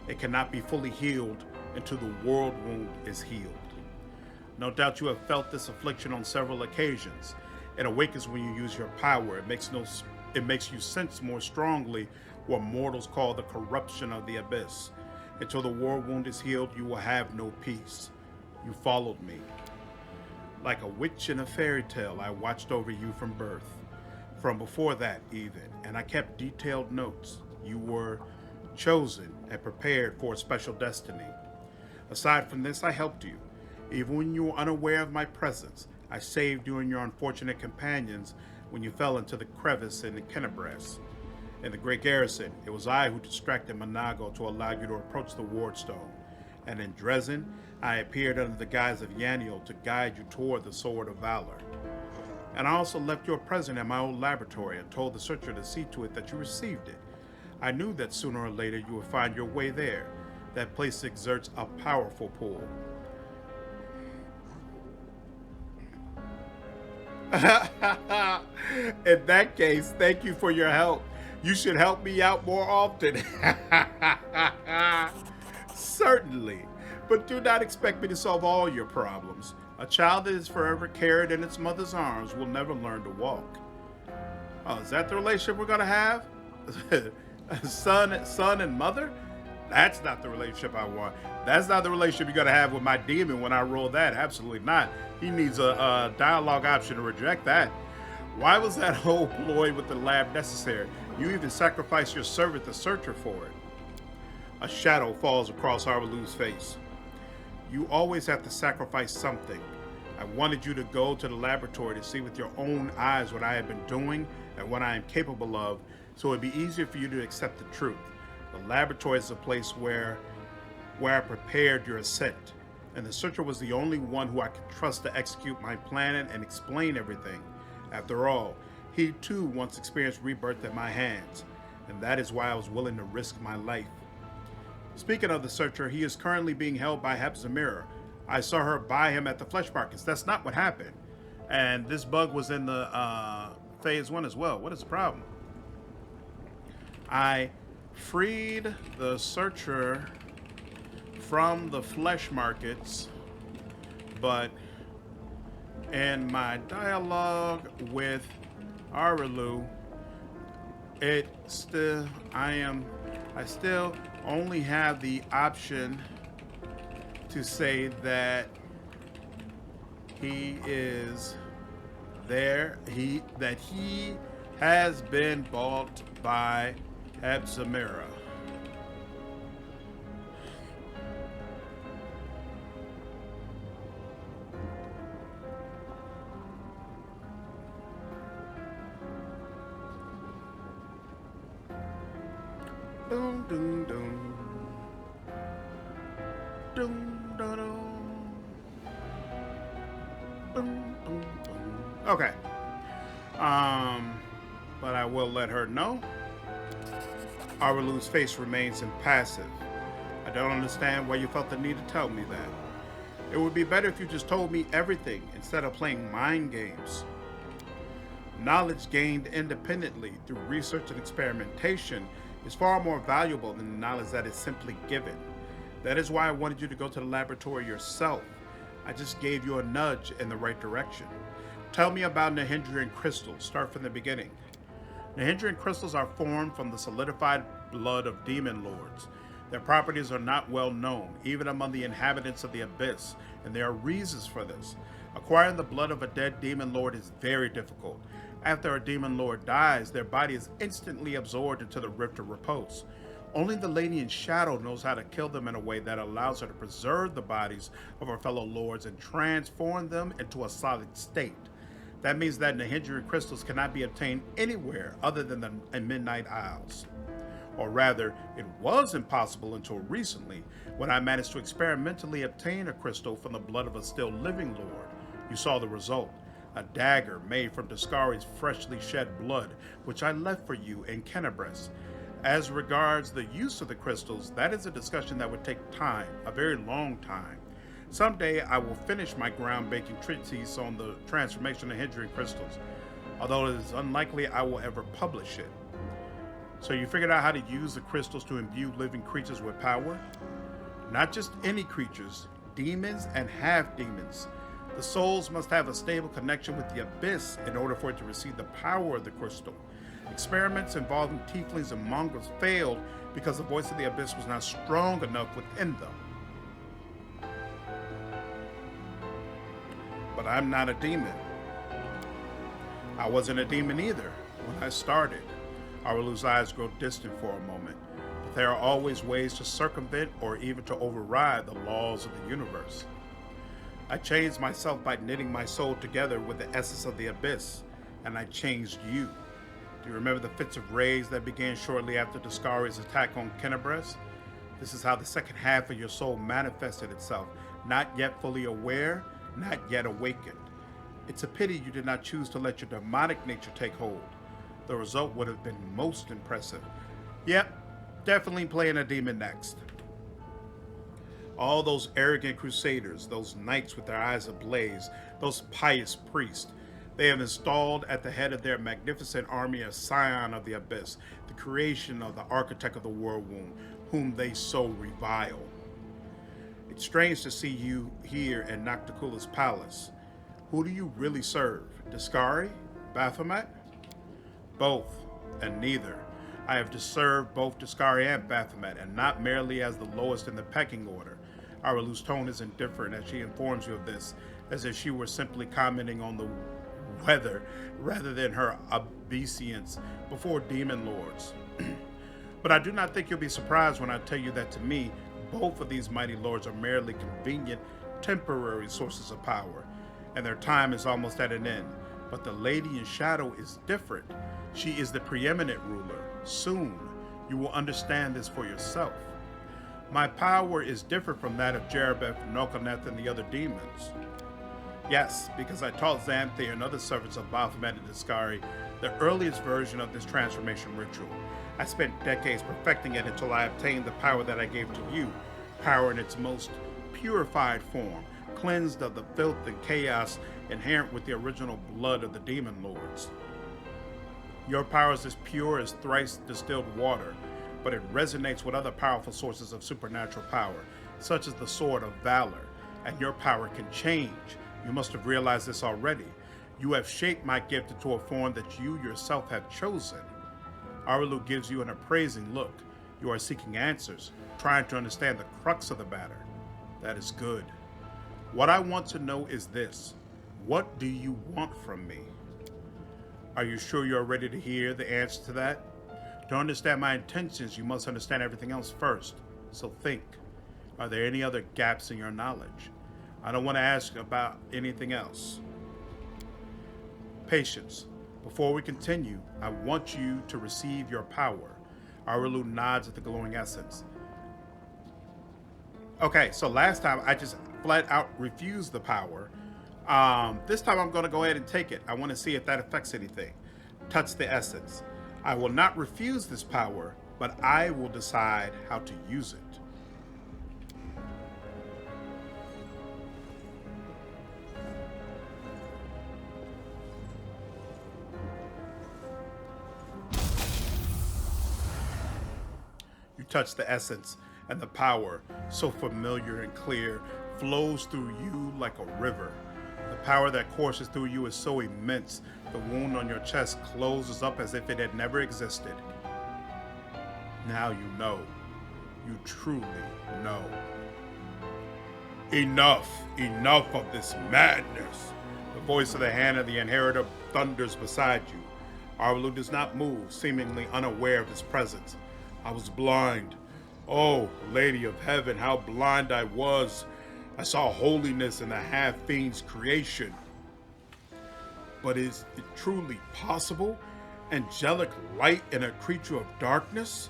It cannot be fully healed until the world wound is healed. No doubt you have felt this affliction on several occasions. It awakens when you use your power. It makes you sense more strongly what mortals call the corruption of the abyss. Until the war wound is healed, you will have no peace. You followed me. Like a witch in a fairy tale, I watched over you from birth. From before that, even, and I kept detailed notes. You were chosen and prepared for a special destiny. Aside from this, I helped you. Even when you were unaware of my presence, I saved you and your unfortunate companions when you fell into the crevice in the Kenebris. In the Great Garrison, it was I who distracted Monago to allow you to approach the Wardstone. And in Dresden, I appeared under the guise of Yaniel to guide you toward the Sword of Valor. And I also left your present in my old laboratory and told the searcher to see to it that you received it. I knew that sooner or later you would find your way there. That place exerts a powerful pull. In that case, thank you for your help. You should help me out more often. Certainly, but do not expect me to solve all your problems. A child that is forever carried in its mother's arms will never learn to walk. Oh, is that the relationship we're gonna have? son and mother? That's not the relationship I want. That's not the relationship you're gonna have with my demon when I roll that. Absolutely not. He needs a dialogue option to reject that. Why was that whole ploy with the lab necessary? You even sacrificed your servant, the searcher, for it. A shadow falls across Areelu's face. You always have to sacrifice something. I wanted you to go to the laboratory to see with your own eyes what I have been doing and what I am capable of, so it'd be easier for you to accept the truth. The laboratory is a place where I prepared your ascent, and the searcher was the only one who I could trust to execute my plan and explain everything. After all, he too once experienced rebirth at my hands, and that is why I was willing to risk my life. Speaking of the searcher, he is currently being held by Shamira. I saw her buy him at the flesh markets. That's not what happened. And this bug was in the phase 1 as well. What is the problem? I freed the searcher from the flesh markets, but in my dialogue with Areelu, I still only have the option to say that he is there, that he has been bought by Shamira. Dun, dun, dun. Dun, dun, dun. Dun, dun, dun. Okay. But I will let her know. Areelu's face remains impassive. I don't understand why you felt the need to tell me that. It would be better if you just told me everything instead of playing mind games. Knowledge gained independently through research and experimentation is far more valuable than the knowledge that is simply given. That is why I wanted you to go to the laboratory yourself. I just gave you a nudge in the right direction. Tell me about Nahindrian crystals. Start from the beginning. Nahindrian crystals are formed from the solidified blood of demon lords. Their properties are not well known, even among the inhabitants of the Abyss, and there are reasons for this. Acquiring the blood of a dead demon lord is very difficult. After a demon lord dies, their body is instantly absorbed into the Rift of Repose. Only the Lady in Shadow knows how to kill them in a way that allows her to preserve the bodies of her fellow lords and transform them into a solid state. That means that Nahindrian crystals cannot be obtained anywhere other than the Midnight Isles. Or rather, it was impossible until recently, when I managed to experimentally obtain a crystal from the blood of a still living lord. You saw the result. A dagger made from Discari's freshly shed blood, which I left for you in Kenabres. As regards the use of the crystals, that is a discussion that would take time, a very long time. Someday I will finish my groundbreaking treatise on the transformation of Nahindrian crystals, although it is unlikely I will ever publish it. So you figured out how to use the crystals to imbue living creatures with power? Not just any creatures, demons and half-demons. The souls must have a stable connection with the Abyss in order for it to receive the power of the crystal. Experiments involving tieflings and mongrels failed because the voice of the Abyss was not strong enough within them. But I'm not a demon. I wasn't a demon either when I started. Areelu's eyes grow distant for a moment, but there are always ways to circumvent or even to override the laws of the universe. I changed myself by knitting my soul together with the essence of the Abyss, and I changed you. Do you remember the fits of rage that began shortly after Discari's attack on Kenabres? This is how the second half of your soul manifested itself, not yet fully aware, not yet awakened. It's a pity you did not choose to let your demonic nature take hold. The result would have been most impressive. Yep, definitely playing a demon next. All those arrogant crusaders, those knights with their eyes ablaze, those pious priests, they have installed at the head of their magnificent army a scion of the Abyss, the creation of the architect of the world womb, whom they so revile. It's strange to see you here in Nocticula's palace. Who do you really serve? Discari? Baphomet? Both, and neither. I have served both Discari and Baphomet, and not merely as the lowest in the pecking order. Areelu's tone is indifferent as she informs you of this, as if she were simply commenting on the weather rather than her obeisance before demon lords. But I do not think you'll be surprised when I tell you that to me, both of these mighty lords are merely convenient, temporary sources of power, and their time is almost at an end. But the Lady in Shadow is different. She is the preeminent ruler. Soon, you will understand this for yourself. My power is different from that of Jerebeth, Nokaneth, and the other demons. Yes, because I taught Xanthir and other servants of Baphomet and Discari the earliest version of this transformation ritual. I spent decades perfecting it until I obtained the power that I gave to you, power in its most purified form, cleansed of the filth and chaos inherent with the original blood of the demon lords. Your power is as pure as thrice distilled water, but it resonates with other powerful sources of supernatural power, such as the Sword of Valor, and your power can change. You must have realized this already. You have shaped my gift into a form that you yourself have chosen. Areelu gives you an appraising look. You are seeking answers, trying to understand the crux of the matter. That is good. What I want to know is this. What do you want from me? Are you sure you're ready to hear the answer to that? To understand my intentions, you must understand everything else first. So think. Are there any other gaps in your knowledge? I don't want to ask about anything else. Patience. Before we continue, I want you to receive your power. Areelu nods at the glowing essence. Okay, so last time I just flat out refused the power. This time I'm going to go ahead and take it. I want to see if that affects anything. Touch the essence. I will not refuse this power, but I will decide how to use it. You touch the essence, and the power, so familiar and clear, flows through you like a river. The power that courses through you is so immense, the wound on your chest closes up as if it had never existed. Now you know. You truly know. Enough! Enough of this madness! The voice of the hand of the inheritor thunders beside you. Areelu does not move, seemingly unaware of his presence. I was blind. Oh, Lady of Heaven, how blind I was. I saw holiness in the half-fiend's creation. But is it truly possible? Angelic light in a creature of darkness?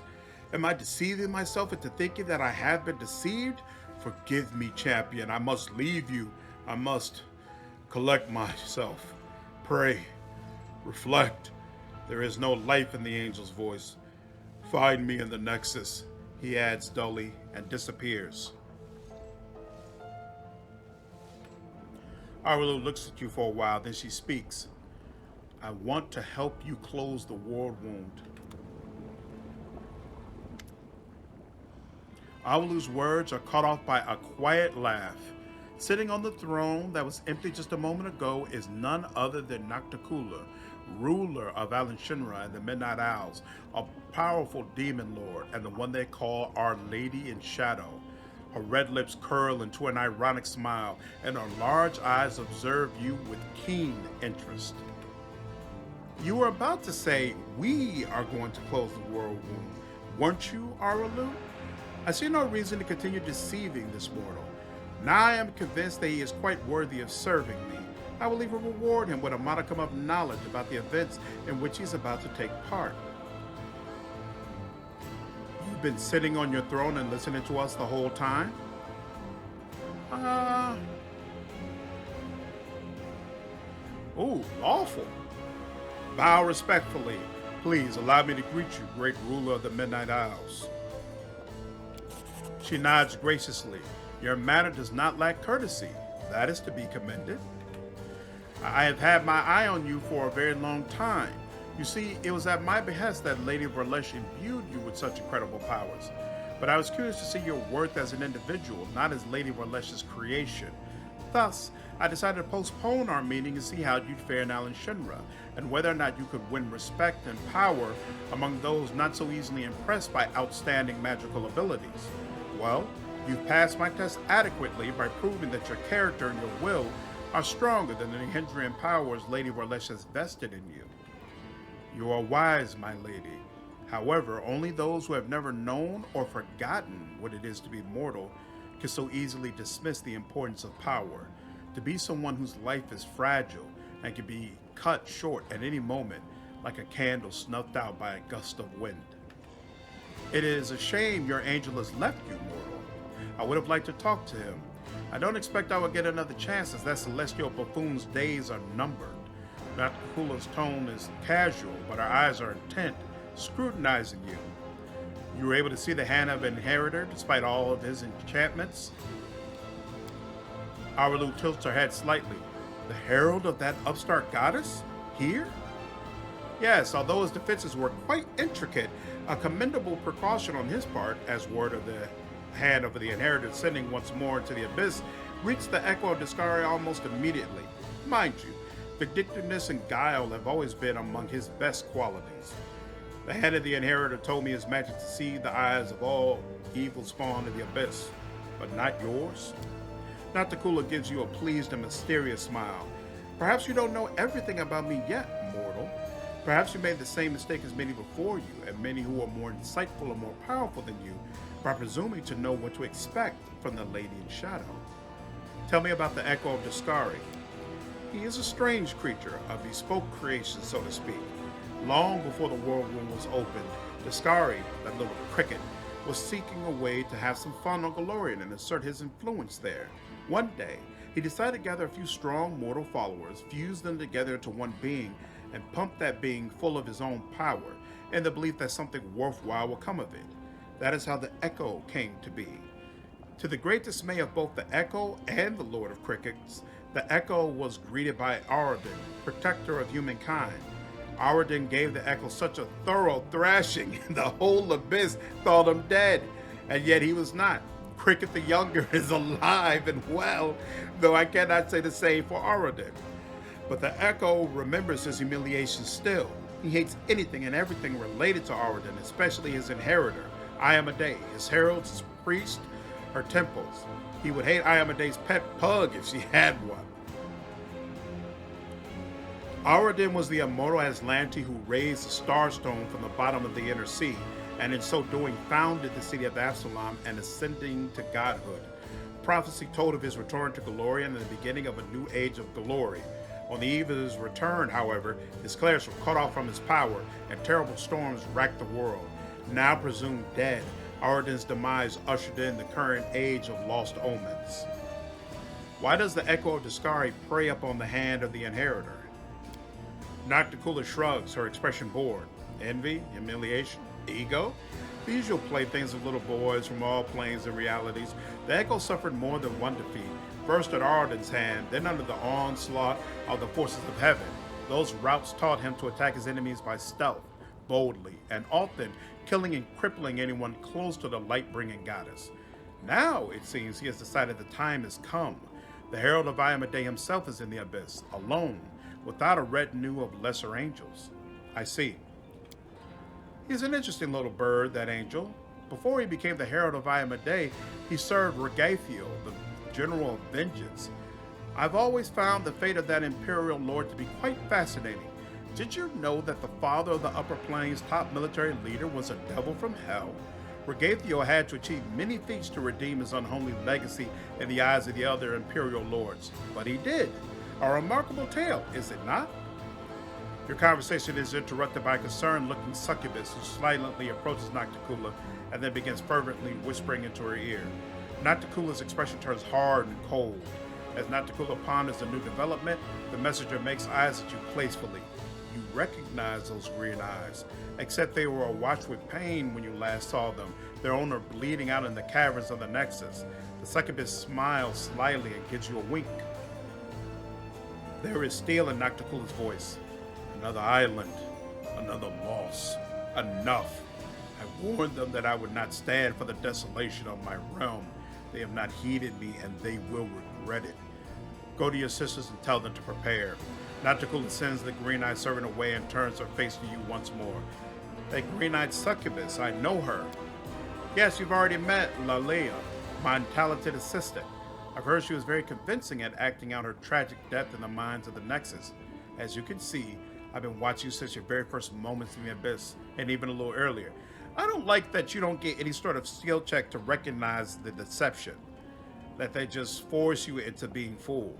Am I deceiving myself into thinking that I have been deceived? Forgive me, champion. I must leave you. I must collect myself. Pray. Reflect. There is no life in the angel's voice. Find me in the Nexus, he adds dully, and disappears. Areelu looks at you for a while, then she speaks. I want to help you close the world wound. Areelu's words are cut off by a quiet laugh. Sitting on the throne that was empty just a moment ago is none other than Nocticula, ruler of Shamira and the Midnight Owls, a powerful demon lord, and the one they call Our Lady in Shadow. Her red lips curl into an ironic smile, and her large eyes observe you with keen interest. You were about to say, we are going to close the world wound, weren't you, Areelu? I see no reason to continue deceiving this mortal. Now I am convinced that he is quite worthy of serving me. I will even reward him with a modicum of knowledge about the events in which he's about to take part. You've been sitting on your throne and listening to us the whole time? Ooh, lawful. Bow respectfully. Please allow me to greet you, great ruler of the Midnight Owls. She nods graciously. Your manner does not lack courtesy. That is to be commended. I have had my eye on you for a very long time. You see, it was at my behest that Lady Verlesh imbued you with such incredible powers. But I was curious to see your worth as an individual, not as Lady Verlesh's creation. Thus, I decided to postpone our meeting and see how you'd fare now in Shamira, and whether or not you could win respect and power among those not so easily impressed by outstanding magical abilities. Well, you've passed my test adequately by proving that your character and your will are stronger than the hindering powers Lady Verlesh has vested in you. You are wise, my lady. However, only those who have never known or forgotten what it is to be mortal can so easily dismiss the importance of power. To be someone whose life is fragile and can be cut short at any moment, like a candle snuffed out by a gust of wind. It is a shame your angel has left you, mortal. I would have liked to talk to him. I don't expect I will get another chance, as that celestial buffoon's days are numbered. Nocticula's tone is casual, but her eyes are intent, scrutinizing you. You were able to see the hand of an inheritor despite all of his enchantments? Areelu tilts her head slightly. The herald of that upstart goddess? Here? Yes, although his defenses were quite intricate, a commendable precaution on his part, as word of the hand of the inheritor sending once more into the abyss, reached the echo of Discari almost immediately. Mind you, vindictiveness and guile have always been among his best qualities. The hand of the inheritor told me his magic to see the eyes of all evil spawn in the abyss, but not yours. Nocticula gives you a pleased and mysterious smile. Perhaps you don't know everything about me yet, mortal. Perhaps you made the same mistake as many before you, and many who are more insightful and more powerful than you, by presuming to know what to expect from the Lady in Shadow. Tell me about the Echo of Discari. He is a strange creature, a bespoke creation, so to speak. Long before the world womb was opened, Discari, that little cricket, was seeking a way to have some fun on Golarion and assert his influence there. One day, he decided to gather a few strong mortal followers, fuse them together into one being, and pump that being full of his own power, in the belief that something worthwhile will come of it. That is how the Echo came to be. To the great dismay of both the Echo and the Lord of Crickets, the Echo was greeted by Areelu, protector of humankind. Areelu gave the Echo such a thorough thrashing, the whole abyss thought him dead, and yet he was not. Cricket the Younger is alive and well, though I cannot say the same for Areelu. But the Echo remembers his humiliation still. He hates anything and everything related to Areelu, especially his inheritor, Iomedae, his heralds, his priest, her temples. He would hate Iomedae's pet pug if she had one. Areelu was the immortal Aslanti who raised the Starstone from the bottom of the Inner Sea, and in so doing founded the city of Absalom and ascending to godhood. Prophecy told of his return to Golarion and the beginning of a new age of glory. On the eve of his return, however, his clerics were cut off from his power, and terrible storms racked the world. Now presumed dead, Areelu's demise ushered in the current age of lost omens. Why does the Echo of Discari prey upon the hand of the inheritor? Nocticula shrugs, her expression bored. Envy, humiliation, ego? The usual playthings of little boys from all planes and realities. The Echo suffered more than one defeat, first at Areelu's hand, then under the onslaught of the forces of heaven. Those routes taught him to attack his enemies by stealth, boldly, and often killing and crippling anyone close to the light-bringing goddess. Now, it seems, he has decided the time has come. The Herald of Iomedae himself is in the abyss, alone, without a retinue of lesser angels. I see. He's an interesting little bird, that angel. Before he became the Herald of Iomedae, he served Regathiel, the General of Vengeance. I've always found the fate of that Imperial Lord to be quite fascinating. Did you know that the father of the Upper Plains' top military leader was a devil from hell? Regathiel had to achieve many feats to redeem his unholy legacy in the eyes of the other Imperial Lords, but he did. A remarkable tale, is it not? Your conversation is interrupted by a concerned-looking succubus who silently approaches Nocticula and then begins fervently whispering into her ear. Nocticula's expression turns hard and cold. As Nocticula ponders the new development, the messenger makes eyes at you playfully. You recognize those green eyes, except they were awash with pain when you last saw them, their owner bleeding out in the caverns of the Nexus. The succubus smiles slyly and gives you a wink. There is steel in Nocticula's voice. Another island, another loss. Enough. I warned them that I would not stand for the desolation of my realm. They have not heeded me, and they will regret it. Go to your sisters and tell them to prepare. Nocticula sends the green-eyed servant away and turns her face to you once more. That green-eyed succubus, I know her. Yes, you've already met Lalea, my talented assistant. I've heard she was very convincing at acting out her tragic death in the minds of the Nexus. As you can see, I've been watching you since your very first moments in the Abyss, and even a little earlier. I don't like that you don't get any sort of skill check to recognize the deception. That they just force you into being fooled.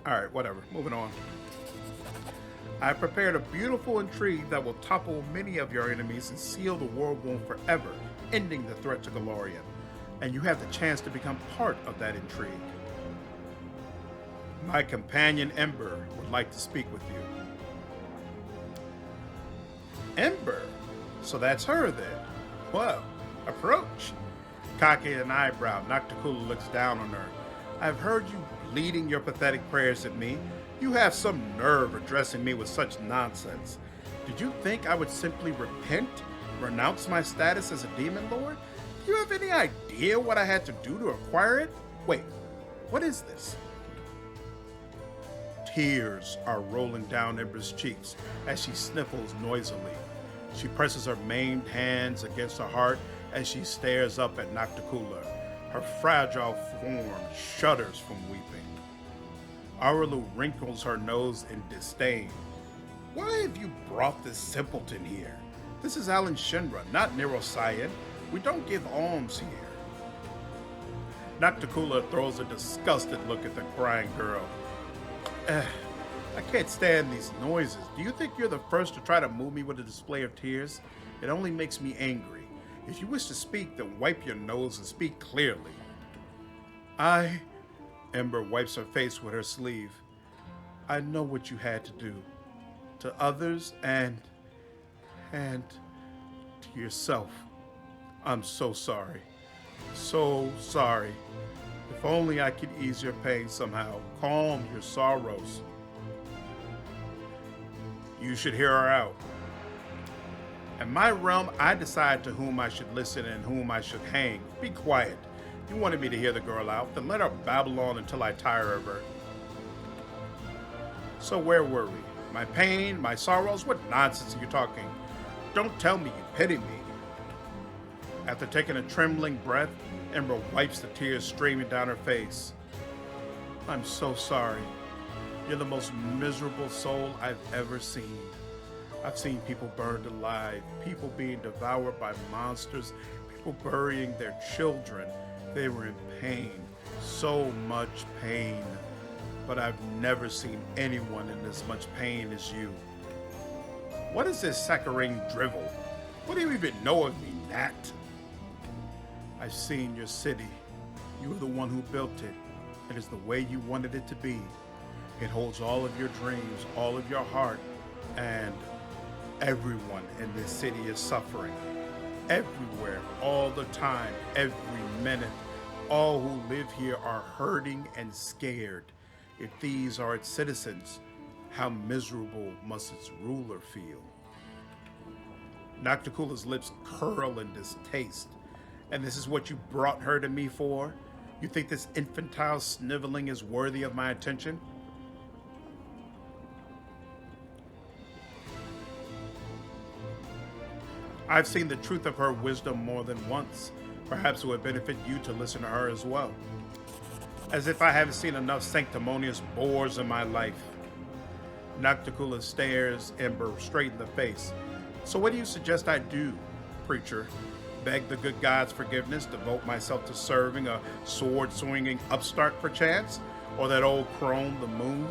Alright, whatever. Moving on. I have prepared a beautiful intrigue that will topple many of your enemies and seal the world womb forever, ending the threat to Golarion. And you have the chance to become part of that intrigue. My companion Ember would like to speak with you. Ember? So that's her then. Well, approach. Cocking an eyebrow, Nocticula looks down on her. I've heard you bleating your pathetic prayers at me. You have some nerve addressing me with such nonsense. Did you think I would simply repent, renounce my status as a demon lord? Do you have any idea what I had to do to acquire it? Wait, what is this? Tears are rolling down Ember's cheeks as she sniffles noisily. She presses her maimed hands against her heart as she stares up at Nocticula. Her fragile form shudders from weeping. Areelu wrinkles her nose in disdain. Why have you brought this simpleton here? This is Alan Shinra, not Neuroscience. We don't give alms here. Nocticula throws a disgusted look at the crying girl. I can't stand these noises. Do you think you're the first to try to move me with a display of tears? It only makes me angry. If you wish to speak, then wipe your nose and speak clearly. Ember wipes her face with her sleeve. I know what you had to do. To others and to yourself. I'm so sorry. So sorry. If only I could ease your pain somehow, calm your sorrows. You should hear her out. In my realm, I decide to whom I should listen and whom I should hang. Be quiet. You wanted me to hear the girl out, then let her babble on until I tire of her. So where were we? My pain, my sorrows? What nonsense are you talking? Don't tell me you pity me. After taking a trembling breath, Ember wipes the tears streaming down her face. I'm so sorry. You're the most miserable soul I've ever seen. I've seen people burned alive, people being devoured by monsters, people burying their children. They were in pain, so much pain. But I've never seen anyone in as much pain as you. What is this saccharine drivel? What do you even know of me, Nat? I've seen your city. You were the one who built it. It is the way you wanted it to be. It holds all of your dreams, all of your heart, and everyone in this city is suffering. Everywhere, all the time, every minute. All who live here are hurting and scared. If these are its citizens, how miserable must its ruler feel? Nocticula's lips curl in distaste. And this is what you brought her to me for? You think this infantile sniveling is worthy of my attention? I've seen the truth of her wisdom more than once. Perhaps it would benefit you to listen to her as well. As if I haven't seen enough sanctimonious bores in my life. Nocticula stares Ember straight in the face. So what do you suggest I do, preacher? Beg the good God's forgiveness, devote myself to serving a sword-swinging upstart perchance? Or that old crone, the moon?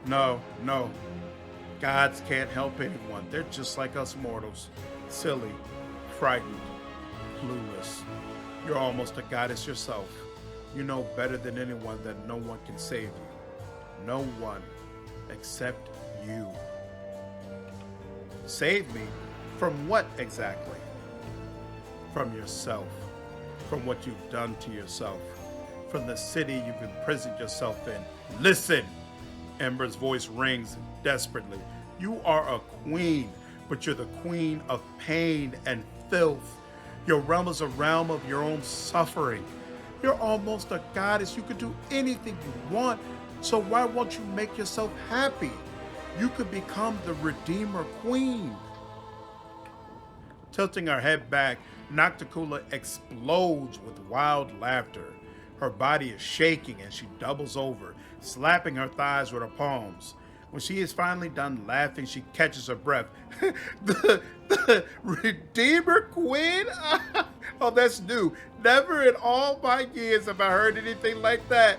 No. Gods can't help anyone. They're just like us mortals. Silly, frightened, clueless. You're almost a goddess yourself. You know better than anyone that no one can save you. No one except you. Save me? From what exactly? From yourself. From what you've done to yourself. From the city you've imprisoned yourself in. Listen! Ember's voice rings desperately. You are a queen, but you're the queen of pain and filth. Your realm is a realm of your own suffering. You're almost a goddess. You could do anything you want. So why won't you make yourself happy? You could become the Redeemer Queen. Tilting her head back, Nocticula explodes with wild laughter. Her body is shaking as she doubles over, slapping her thighs with her palms. When she is finally done laughing, she catches her breath. The Redeemer Queen? Oh, that's new. Never in all my years have I heard anything like that.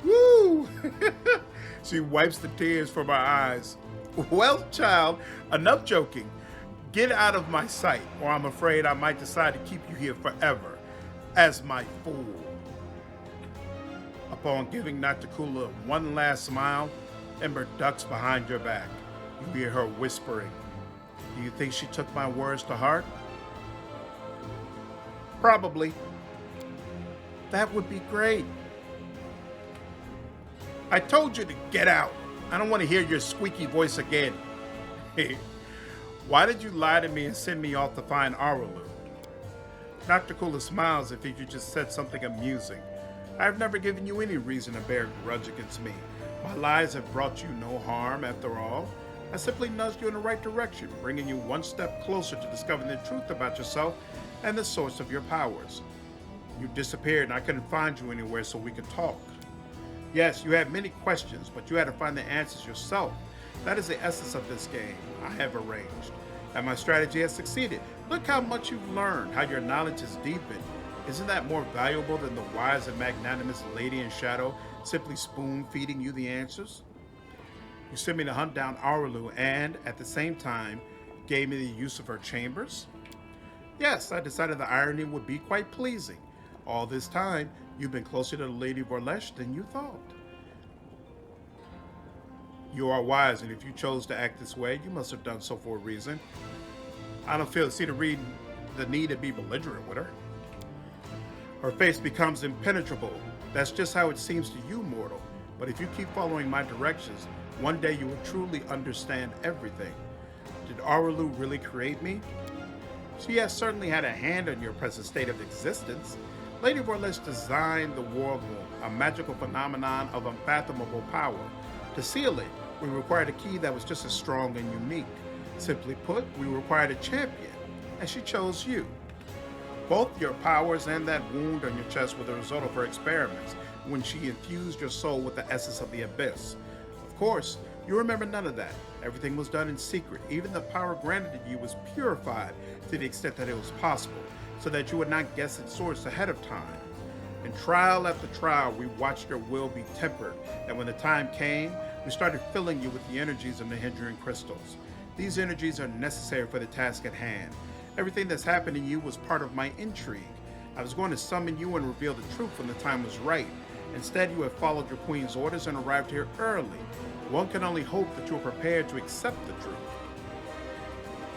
Woo! She wipes the tears from her eyes. Well, child, enough joking. Get out of my sight, or I'm afraid I might decide to keep you here forever as my fool. Upon giving Nocticula one last smile, Ember ducks behind your back. You hear her whispering. Do you think she took my words to heart? Probably. That would be great. I told you to get out. I don't want to hear your squeaky voice again. Why did you lie to me and send me off to find Areelu? Nocticula smiles if you just said something amusing. I've never given you any reason to bear a grudge against me. My lies have brought you no harm, after all. I simply nudged you in the right direction, bringing you one step closer to discovering the truth about yourself and the source of your powers. You disappeared and I couldn't find you anywhere so we could talk. Yes, you had many questions, but you had to find the answers yourself. That is the essence of this game I have arranged. And my strategy has succeeded. Look how much you've learned, how your knowledge has deepened. Isn't that more valuable than the wise and magnanimous lady in shadow simply spoon-feeding you the answers? You sent me to hunt down Areelu and, at the same time, gave me the use of her chambers? Yes, I decided the irony would be quite pleasing. All this time, you've been closer to the Lady Vorlesh than you thought. You are wise, and if you chose to act this way, you must have done so for a reason. I don't see the need to be belligerent with her. Her face becomes impenetrable. That's just how it seems to you, mortal. But if you keep following my directions, one day you will truly understand everything. Did Areelu really create me? She has certainly had a hand in your present state of existence. Lady Vorlesh designed the World Womb, a magical phenomenon of unfathomable power. To seal it, we required a key that was just as strong and unique. Simply put, we required a champion, and she chose you. Both your powers and that wound on your chest were the result of her experiments when she infused your soul with the essence of the abyss. Of course, you remember none of that. Everything was done in secret. Even the power granted to you was purified to the extent that it was possible, so that you would not guess its source ahead of time. In trial after trial, we watched your will be tempered, and when the time came, we started filling you with the energies of the hindering crystals. These energies are necessary for the task at hand. Everything that's happened to you was part of my intrigue. I was going to summon you and reveal the truth when the time was right. Instead, you have followed your queen's orders and arrived here early. One can only hope that you are prepared to accept the truth.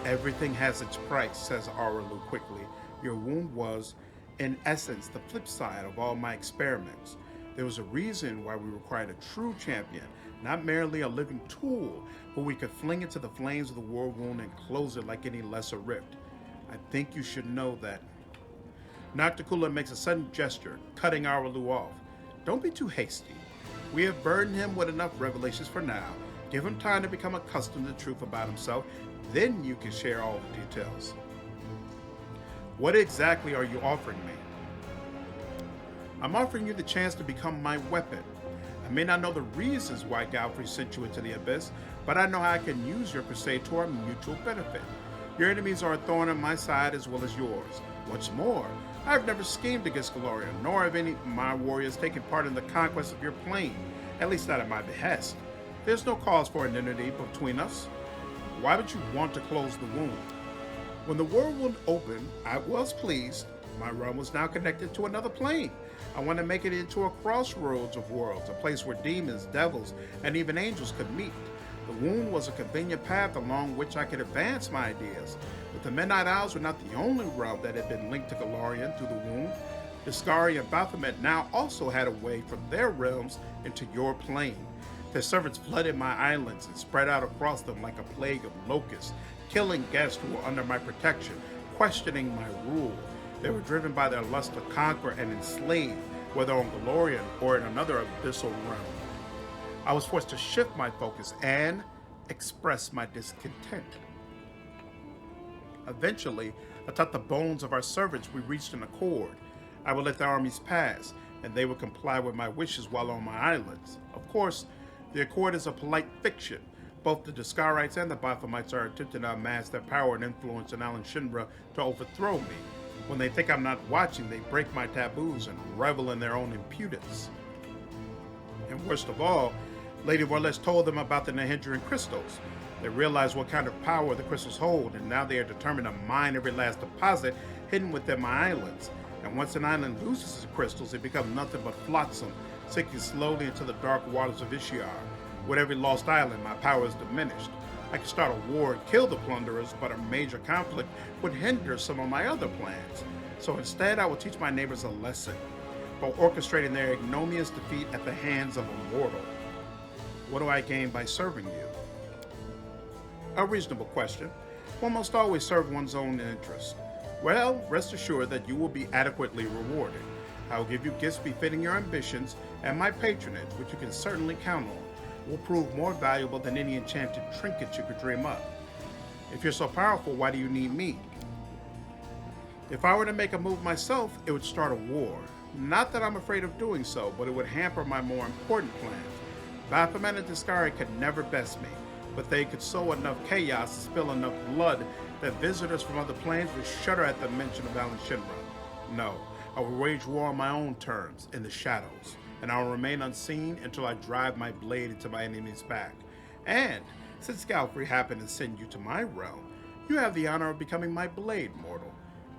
Everything has its price, says Areelu quickly. Your wound was, in essence, the flip side of all my experiments. There was a reason why we required a true champion, not merely a living tool, who we could fling into the flames of the war wound and close it like any lesser rift. I think you should know that. Nocticula makes a sudden gesture, cutting Areelu off. Don't be too hasty. We have burdened him with enough revelations for now. Give him time to become accustomed to the truth about himself. Then you can share all the details. What exactly are you offering me? I'm offering you the chance to become my weapon. I may not know the reasons why Godfrey sent you into the Abyss, but I know how I can use your crusade to our mutual benefit. Your enemies are a thorn on my side as well as yours. What's more, I've never schemed against Gloria, nor have any of my warriors taken part in the conquest of your plane, at least not at my behest. There's no cause for enmity between us. Why would you want to close the wound? When the world wound opened, I was pleased. My realm was now connected to another plane. I want to make it into a crossroads of worlds, a place where demons, devils, and even angels could meet. The wound was a convenient path along which I could advance my ideas. But the Midnight Isles were not the only realm that had been linked to Galarian through the wound. Discari and Baphomet now also had a way from their realms into your plane. Their servants flooded my islands and spread out across them like a plague of locusts, killing guests who were under my protection, questioning my rule. They were driven by their lust to conquer and enslave, whether on Galarian or in another abyssal realm. I was forced to shift my focus and express my discontent. Eventually, atop the bones of our servants, we reached an accord. I would let the armies pass, and they would comply with my wishes while on my islands. Of course, the accord is a polite fiction. Both the Discarites and the Baphamites are attempting to amass their power and influence in Alan Shinra to overthrow me. When they think I'm not watching, they break my taboos and revel in their own impudence. And worst of all, Lady Vorlesh told them about the Nahindran crystals. They realized what kind of power the crystals hold, and now they are determined to mine every last deposit hidden within my islands. And once an island loses its crystals, it becomes nothing but flotsam, sinking slowly into the dark waters of Ishiar. With every lost island, my power is diminished. I could start a war and kill the plunderers, but a major conflict would hinder some of my other plans. So instead, I will teach my neighbors a lesson. by orchestrating their ignominious defeat at the hands of a mortal. What do I gain by serving you? A reasonable question. One must always serve one's own interest. Well, rest assured that you will be adequately rewarded. I will give you gifts befitting your ambitions, and my patronage, which you can certainly count on, will prove more valuable than any enchanted trinket you could dream up. If you're so powerful, why do you need me? If I were to make a move myself, it would start a war. Not that I'm afraid of doing so, but it would hamper my more important plans. Baphomet and Discari could never best me, but they could sow enough chaos and spill enough blood that visitors from other planes would shudder at the mention of Alan Shinra. No, I will wage war on my own terms, in the shadows, and I will remain unseen until I drive my blade into my enemy's back. And, since Galfrey happened to send you to my realm, you have the honor of becoming my blade, mortal.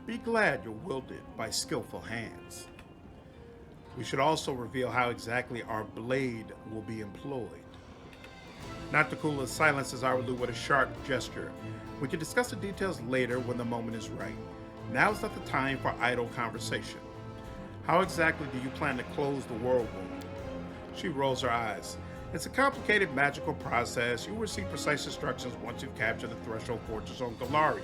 Be glad you're wielded by skillful hands. We should also reveal how exactly our blade will be employed. Nocticula silences Areelu with a sharp gesture. We can discuss the details later when the moment is right. Now is not the time for idle conversation. How exactly do you plan to close the world wound? She rolls her eyes. It's a complicated magical process. You will receive precise instructions once you've captured the Threshold Fortress on Galarian.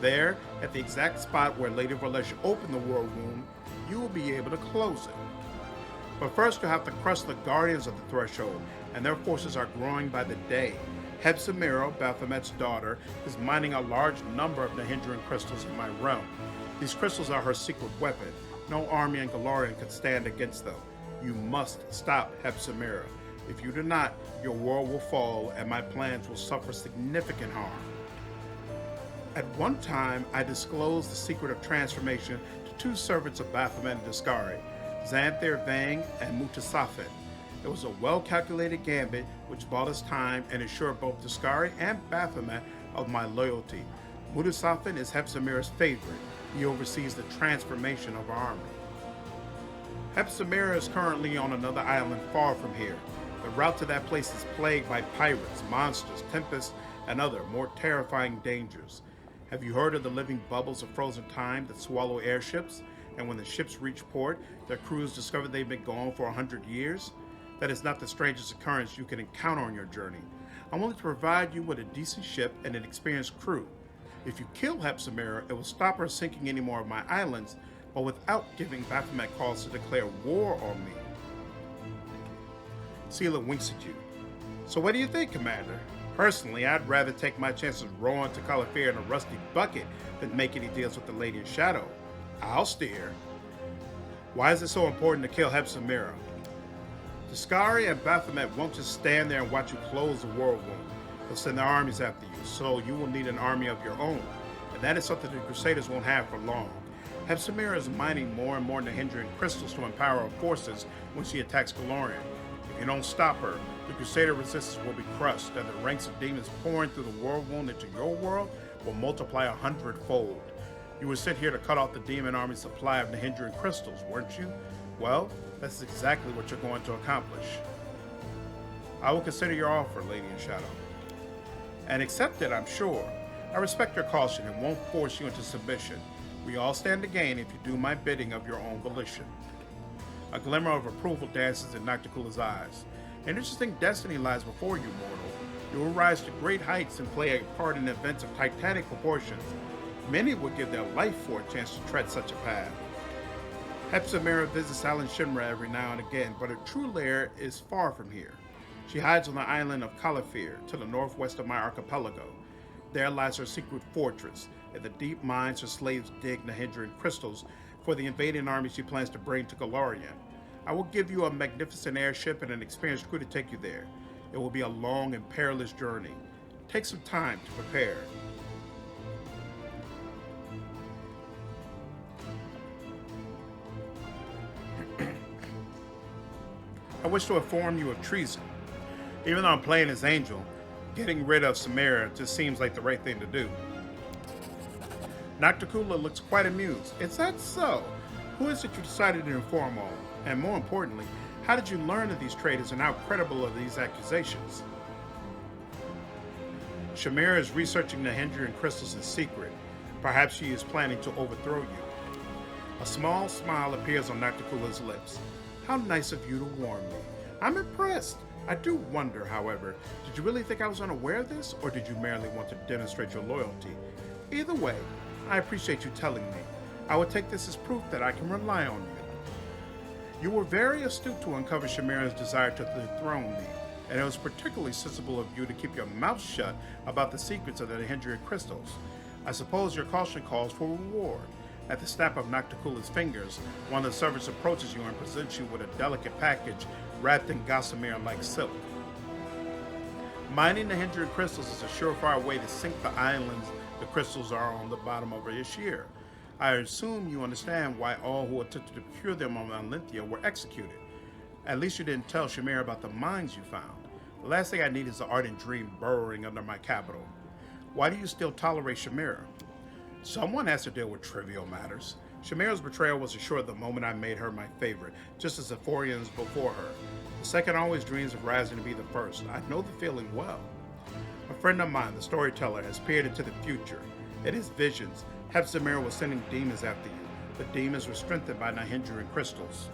There, at the exact spot where Lady Verlesh opened the world wound, you will be able to close it. But first you'll have to crush the Guardians of the Threshold, and their forces are growing by the day. Shamira, Baphomet's daughter, is mining a large number of the Nahindran crystals in my realm. These crystals are her secret weapon. No army in Galarian can stand against them. You must stop Shamira. If you do not, your world will fall and my plans will suffer significant harm. At one time, I disclosed the secret of transformation to two servants of Baphomet and Discari, Xanther Vang and Mutasafin. It was a well-calculated gambit which bought us time and assured both Discari and Baphomet of my loyalty. Mutasafin is Shamira's favorite. He oversees the transformation of our army. Shamira is currently on another island far from here. The route to that place is plagued by pirates, monsters, tempests, and other more terrifying dangers. Have you heard of the living bubbles of frozen time that swallow airships? And when the ships reach port, their crews discover they've been gone for 100 years? That is not the strangest occurrence you can encounter on your journey. I'm willing to provide you with a decent ship and an experienced crew. If you kill Shamira, it will stop her sinking any more of my islands, but without giving Baphomet cause to declare war on me. Sela winks at you. So what do you think, Commander? Personally, I'd rather take my chances rowing to Calafir in a rusty bucket than make any deals with the Lady in Shadow. I'll steer. Why is it so important to kill Shamira? Discari and Baphomet won't just stand there and watch you close the world wound. They'll send their armies after you, so you will need an army of your own. And that is something the Crusaders won't have for long. Shamira is mining more and more Nahindran crystals to empower her forces when she attacks Galarian. If you don't stop her, the Crusader resistance will be crushed, and the ranks of demons pouring through the world wound into your world will multiply 100-fold. You were sent here to cut off the demon army's supply of Nahindran crystals, weren't you? Well, that's exactly what you're going to accomplish. I will consider your offer, Lady in Shadow. And accept it, I'm sure. I respect your caution and won't force you into submission. We all stand to gain if you do my bidding of your own volition. A glimmer of approval dances in Nocticula's eyes. An interesting destiny lies before you, mortal. You will rise to great heights and play a part in events of titanic proportions. Many would give their life for a chance to tread such a path. Shamira visits Alan Shinra every now and again, but her true lair is far from here. She hides on the island of Calafir, to the northwest of my archipelago. There lies her secret fortress. In the deep mines, her slaves dig Nahindran crystals for the invading army she plans to bring to Galarian. I will give you a magnificent airship and an experienced crew to take you there. It will be a long and perilous journey. Take some time to prepare. I wish to inform you of treason. Even though I'm playing as Angel, getting rid of Shamira just seems like the right thing to do. Nocticula looks quite amused. Is that so? Who is it you decided to inform on? And more importantly, how did you learn of these traitors and how credible are these accusations? Shamira is researching the Nahindran crystals in secret. Perhaps she is planning to overthrow you. A small smile appears on Nocticula's lips. How nice of you to warn me. I'm impressed. I do wonder, however, did you really think I was unaware of this, or did you merely want to demonstrate your loyalty? Either way, I appreciate you telling me. I would take this as proof that I can rely on you. You were very astute to uncover Shamira's desire to dethrone me, and it was particularly sensible of you to keep your mouth shut about the secrets of the Nahindran crystals. I suppose your caution calls for reward. At the snap of Nocticula's fingers, one of the servants approaches you and presents you with a delicate package wrapped in gossamer-like silk. Mining the Nahindran crystals is a surefire way to sink the islands the crystals are on the bottom of Areelu. I assume you understand why all who attempted to procure them on Valentia were executed. At least you didn't tell Shamira about the mines you found. The last thing I need is the ardent dream burrowing under my capital. Why do you still tolerate Shamira? Someone has to deal with trivial matters. Shamira's betrayal was assured the moment I made her my favorite, just as the Forians before her. The second always dreams of rising to be the first. I know the feeling well. A friend of mine, the Storyteller, has peered into the future. In his visions, Shamira was sending demons after you. The demons were strengthened by Nahindran crystals.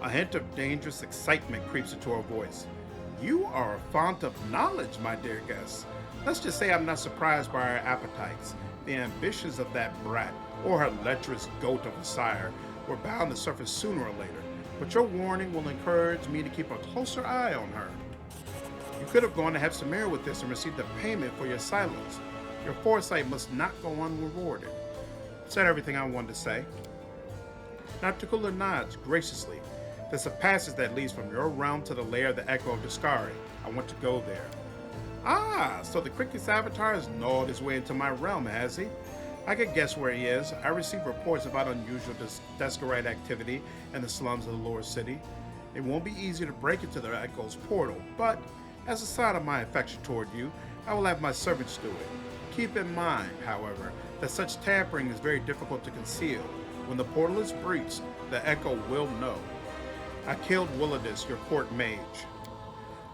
A hint of dangerous excitement creeps into her voice. You are a font of knowledge, my dear guest. Let's just say I'm not surprised by her appetites. The ambitions of that brat, or her lecherous goat of a sire, were bound to surface sooner or later, but your warning will encourage me to keep a closer eye on her. You could have gone to Shamira with this and received a payment for your silence. Your foresight must not go unrewarded. Said everything I wanted to say. Nocticula nods graciously. There's a passage that leads from your realm to the lair of the Echo of Discari. I want to go there. Ah, so the Cricket's avatar has gnawed his way into my realm, has he? I could guess where he is. I receive reports about unusual Discarite activity in the slums of the lower city. It won't be easy to break into the Echo's portal, but as a sign of my affection toward you, I will have my servants do it. Keep in mind, however, that such tampering is very difficult to conceal. When the portal is breached, the Echo will know. I killed Willadus, your court mage.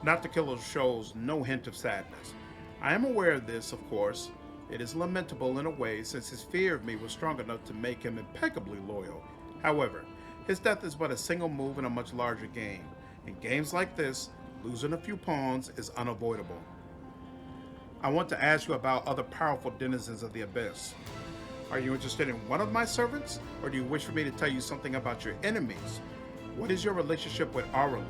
Nocticula shows no hint of sadness. I am aware of this, of course. It is lamentable in a way, since his fear of me was strong enough to make him impeccably loyal. However, his death is but a single move in a much larger game. In games like this, losing a few pawns is unavoidable. I want to ask you about other powerful denizens of the Abyss. Are you interested in one of my servants, or do you wish for me to tell you something about your enemies? What is your relationship with Areelu?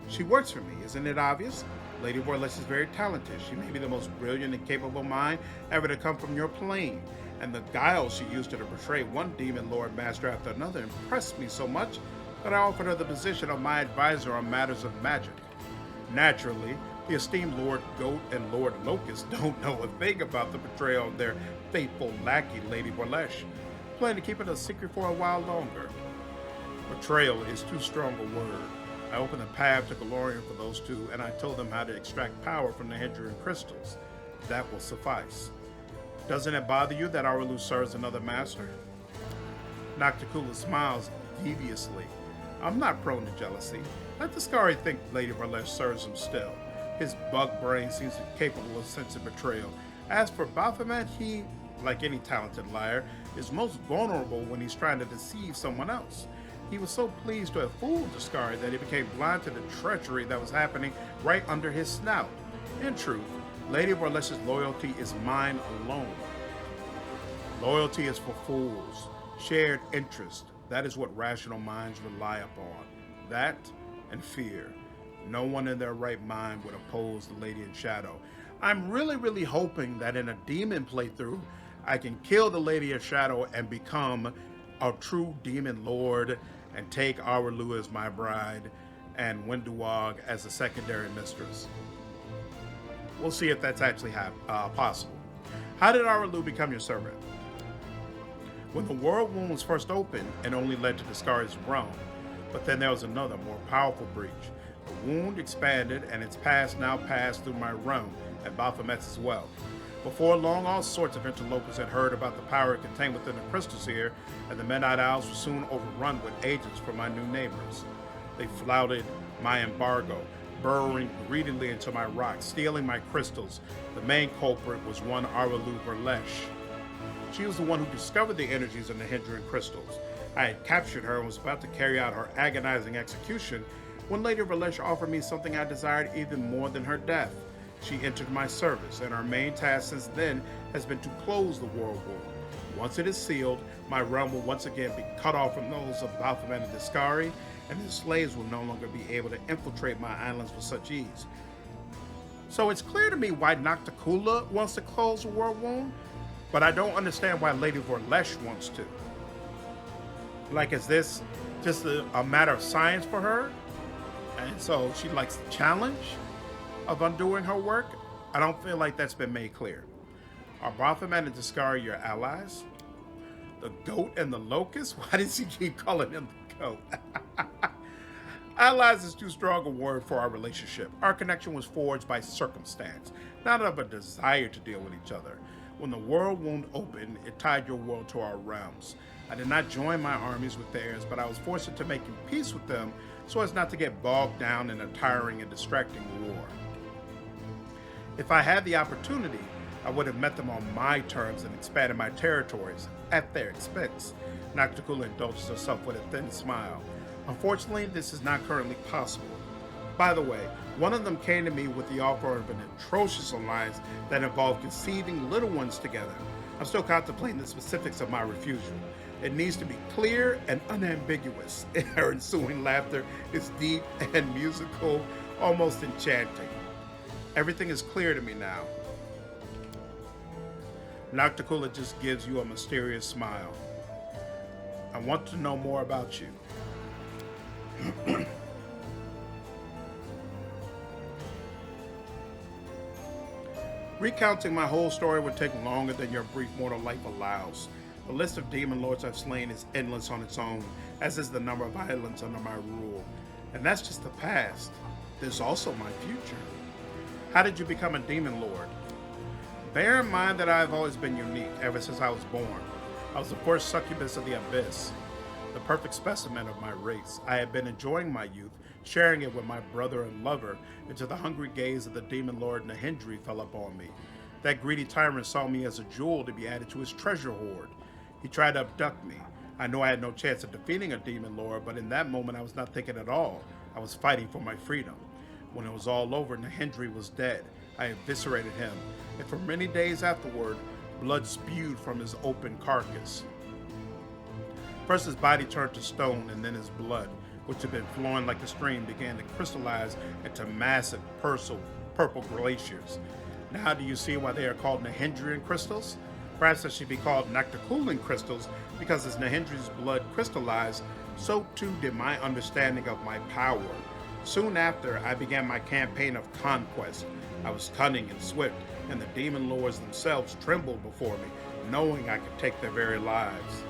She works for me, isn't it obvious? Lady Vorlesh is very talented. She may be the most brilliant and capable mind ever to come from your plane. And the guile she used to betray one demon lord master after another impressed me so much that I offered her the position of my advisor on matters of magic. Naturally, the esteemed Lord Goat and Lord Locust don't know a thing about the betrayal of their faithful lackey, Lady Vorlesh. Plan to keep it a secret for a while longer. Betrayal is too strong a word. I opened a path to Galorian for those two, and I told them how to extract power from the Nahindran crystals. That will suffice. Doesn't it bother you that Areelu serves another master? Nocticula smiles deviously. I'm not prone to jealousy. Let the Discari think Lady Vorlesh serves him still. His bug brain seems capable of sensing betrayal. As for Baphomet, he, like any talented liar, is most vulnerable when he's trying to deceive someone else. He was so pleased to have fooled Discari that he became blind to the treachery that was happening right under his snout. In truth, Lady Vorlesh's loyalty is mine alone. Loyalty is for fools. Shared interest, that is what rational minds rely upon. That and fear. No one in their right mind would oppose the Lady in Shadow. I'm really hoping that in a demon playthrough, I can kill the Lady of Shadow and become a true demon lord and take Areelu as my bride and Wenduwag as a secondary mistress. We'll see if that's actually possible. How did Areelu become your servant? When the world wound was first opened, it only led to Discari's realm, but then there was another, more powerful breach. The wound expanded, and its past now passed through my realm, and Baphomet's as well. Before long, all sorts of interlopers had heard about the power contained within the crystals here, and the Midnight Isles were soon overrun with agents from my new neighbors. They flouted my embargo, burrowing greedily into my rocks, stealing my crystals. The main culprit was one Areelu Vorlesh. She was the one who discovered the energies in the Hindran crystals. I had captured her and was about to carry out her agonizing execution when Lady Ralesh offered me something I desired even more than her death. She entered my service, and our main task since then has been to close the world wound. Once it is sealed, my realm will once again be cut off from those of Pathfinder and Discari, and the slaves will no longer be able to infiltrate my islands with such ease. So it's clear to me why Nocticula wants to close the world wound, but I don't understand why Lady Vorlesh wants to. Like, is this just a matter of science for her? And so she likes the challenge of undoing her work? I don't feel like that's been made clear. Are Baphomet and Discari your allies? The goat and the locust? Why does he keep calling him the goat? Allies is too strong a word for our relationship. Our connection was forged by circumstance, not of a desire to deal with each other. When the world wound opened, it tied your world to our realms. I did not join my armies with theirs, but I was forced into making peace with them so as not to get bogged down in a tiring and distracting war. If I had the opportunity, I would have met them on my terms and expanded my territories at their expense. Nocticula indulged herself with a thin smile. Unfortunately, this is not currently possible. By the way, one of them came to me with the offer of an atrocious alliance that involved conceiving little ones together. I'm still contemplating the specifics of my refusal. It needs to be clear and unambiguous. Her ensuing laughter is deep and musical, almost enchanting. Everything is clear to me now. Nocticula just gives you a mysterious smile. I want to know more about you. Recounting my whole story would take longer than your brief mortal life allows. The list of demon lords I've slain is endless on its own, as is the number of islands under my rule. And that's just the past. There's also my future. How did you become a demon lord? Bear in mind that I've always been unique ever since I was born. I was the first succubus of the abyss, the perfect specimen of my race. I had been enjoying my youth, sharing it with my brother and lover, until the hungry gaze of the demon lord Nahindri fell upon me. That greedy tyrant saw me as a jewel to be added to his treasure hoard. He tried to abduct me. I know I had no chance of defeating a demon lord, but in that moment I was not thinking at all. I was fighting for my freedom. When it was all over, Nahindri was dead. I eviscerated him, and for many days afterward, blood spewed from his open carcass. First his body turned to stone, and then his blood, which had been flowing like a stream, began to crystallize into massive purple glaciers. Now do you see why they are called Nahindrian crystals? Perhaps they should be called Nocticulan crystals, because as Nahindri's blood crystallized, so too did my understanding of my power. Soon after, I began my campaign of conquest. I was cunning and swift, and the demon lords themselves trembled before me, knowing I could take their very lives.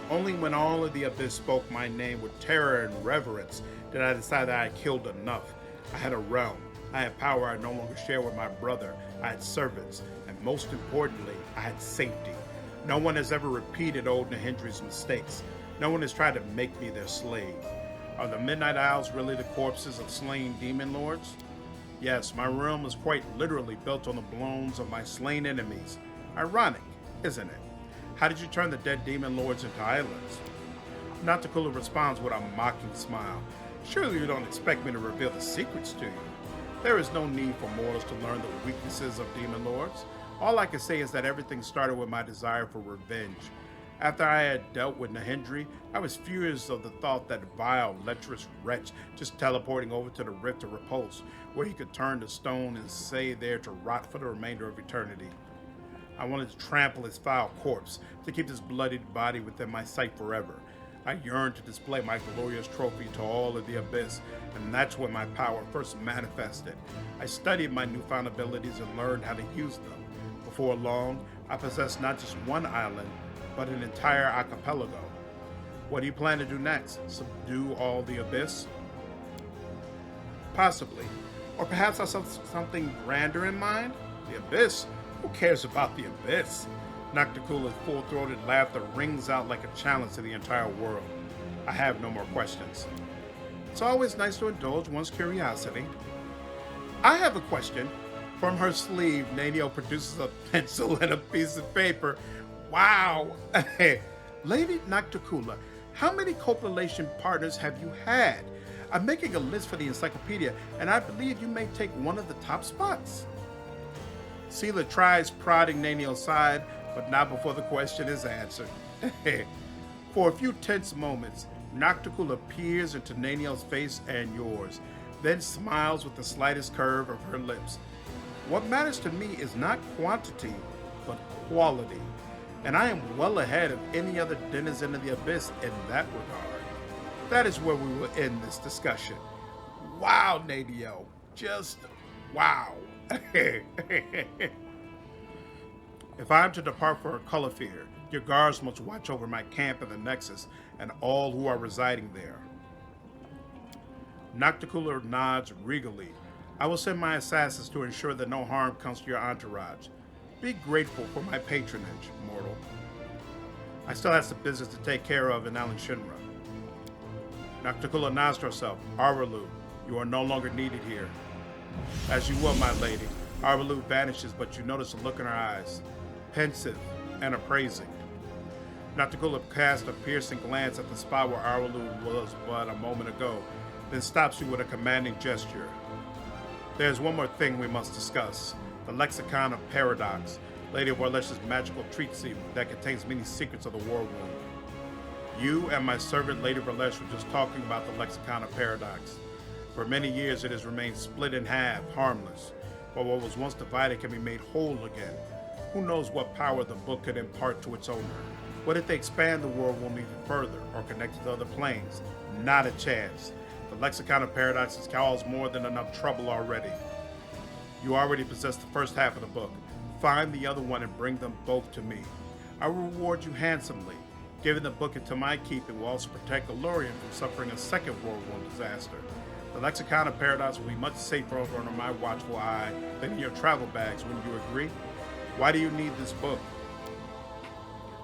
Only when all of the abyss spoke my name with terror and reverence did I decide that I had killed enough. I had a realm. I had power I no longer shared with my brother. I had servants, and most importantly, I had safety. No one has ever repeated old Nahindri's mistakes. No one has tried to make me their slave. Are the Midnight Isles really the corpses of slain demon lords? Yes, my realm is quite literally built on the bones of my slain enemies. Ironic, isn't it? How did you turn the dead demon lords into islands? Nocticula responds with a mocking smile. Surely you don't expect me to reveal the secrets to you. There is no need for mortals to learn the weaknesses of demon lords. All I can say is that everything started with my desire for revenge. After I had dealt with Nahindri, I was furious of the thought that vile, lecherous wretch just teleporting over to the Rift of Repulse, where he could turn to stone and stay there to rot for the remainder of eternity. I wanted to trample his foul corpse, to keep his bloodied body within my sight forever. I yearned to display my glorious trophy to all of the abyss, and that's when my power first manifested. I studied my newfound abilities and learned how to use them. Before long, I possessed not just one island, but an entire archipelago. What do you plan to do next? Subdue all the abyss? Possibly. Or perhaps I have something grander in mind? The abyss? Who cares about the abyss? Nocticula's full-throated laughter rings out like a challenge to the entire world. I have no more questions. It's always nice to indulge one's curiosity. I have a question. From her sleeve, Nanio produces a pencil and a piece of paper. Wow. Lady Nocticula, how many copulation partners have you had? I'm making a list for the encyclopedia, and I believe you may take one of the top spots. Sela tries prodding Naniel aside, but not before the question is answered. For a few tense moments, Nocticula peers into Naniel's face and yours, then smiles with the slightest curve of her lips. What matters to me is not quantity, but quality, and I am well ahead of any other denizen of the Abyss in that regard. That is where we will end this discussion. Wow, Naniel. Just wow. If I am to depart for Cullifere, your guards must watch over my camp in the Nexus and all who are residing there. Nocticula nods regally. I will send my assassins to ensure that no harm comes to your entourage. Be grateful for my patronage, mortal. I still have some business to take care of in Alan Shinra. Nocticula nods to herself. Areelu, you are no longer needed here. As you will, my lady. Areelu vanishes, but you notice a look in her eyes, pensive and appraising. Nocticula casts a piercing glance at the spot where Areelu was but a moment ago, then stops you with a commanding gesture. There's one more thing we must discuss. The Lexicon of Paradox, Lady of Orlesh's magical treatise that contains many secrets of the War Wound. You and my servant Lady of Orlesh were just talking about the Lexicon of Paradox. For many years it has remained split in half, harmless, but what was once divided can be made whole again. Who knows what power the book could impart to its owner? What if they expand the War Wound even further, or connect it to other planes? Not a chance. The Lexicon of Paradox has caused more than enough trouble already. You already possess the first half of the book. Find the other one and bring them both to me. I will reward you handsomely. Giving the book into my keeping will also protect Elurian from suffering a second War Wound disaster. The Lexicon of Paradox will be much safer under my watchful eye than in your travel bags, wouldn't you agree? Why do you need this book?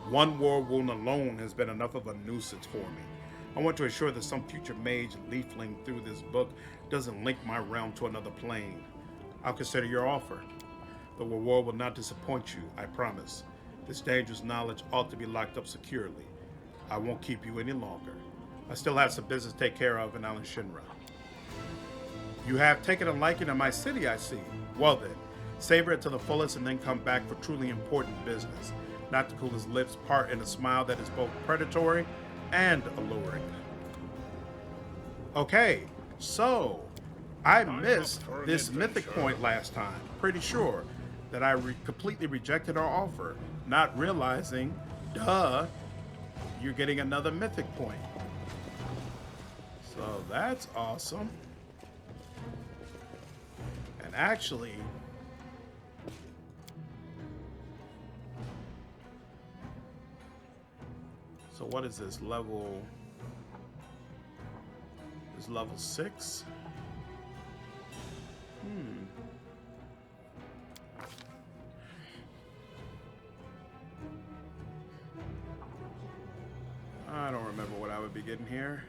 One War Wound alone has been enough of a nuisance for me. I want to ensure that some future mage leafling through this book doesn't link my realm to another plane. I'll consider your offer. The reward will not disappoint you, I promise. This dangerous knowledge ought to be locked up securely. I won't keep you any longer. I still have some business to take care of in Alan Shinra. You have taken a liking to my city, I see. Well then, savor it to the fullest and then come back for truly important business. Nocticula's lips part in a smile that is both predatory and alluring. Okay, so I missed this mythic point last time. Pretty sure that I completely rejected our offer, not realizing, duh, you're getting another mythic point. So that's awesome. And actually, so what is this level? Is level 6? I don't remember what I would be getting here.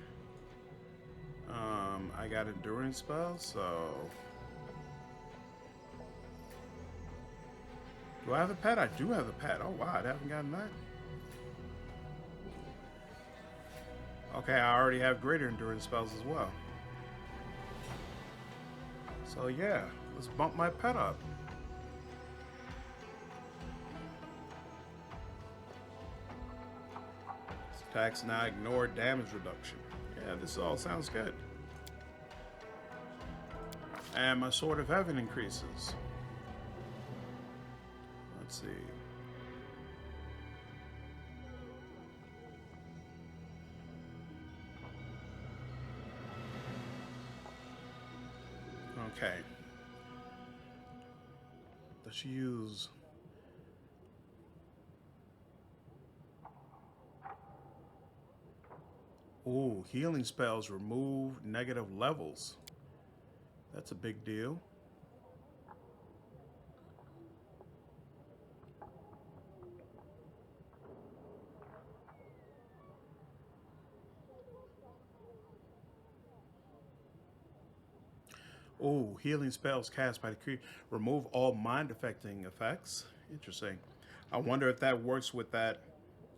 I got endurance spells, so do I have a pet? I do have a pet. Oh wow, I haven't gotten that. Okay, I already have greater endurance spells as well. So yeah, let's bump my pet up. Attacks now ignore damage reduction. Yeah, this all sounds good. And my Sword of Heaven increases. Let's see. Okay. Does she use... Ooh, healing spells remove negative levels. That's a big deal. Ooh, healing spells cast by the creature remove all mind-affecting effects. Interesting. I wonder if that works with that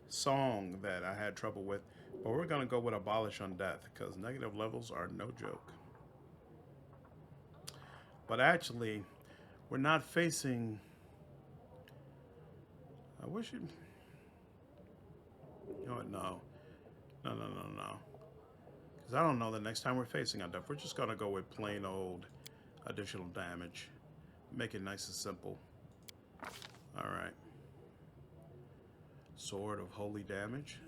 song that I had trouble with. But we're going to go with Abolish Undeath because negative levels are no joke. But actually, we're not facing... I wish it... You know what? No. No. Because I don't know the next time we're facing Undeath. We're just going to go with plain old additional damage. Make it nice and simple. Alright. Sword of Holy Damage.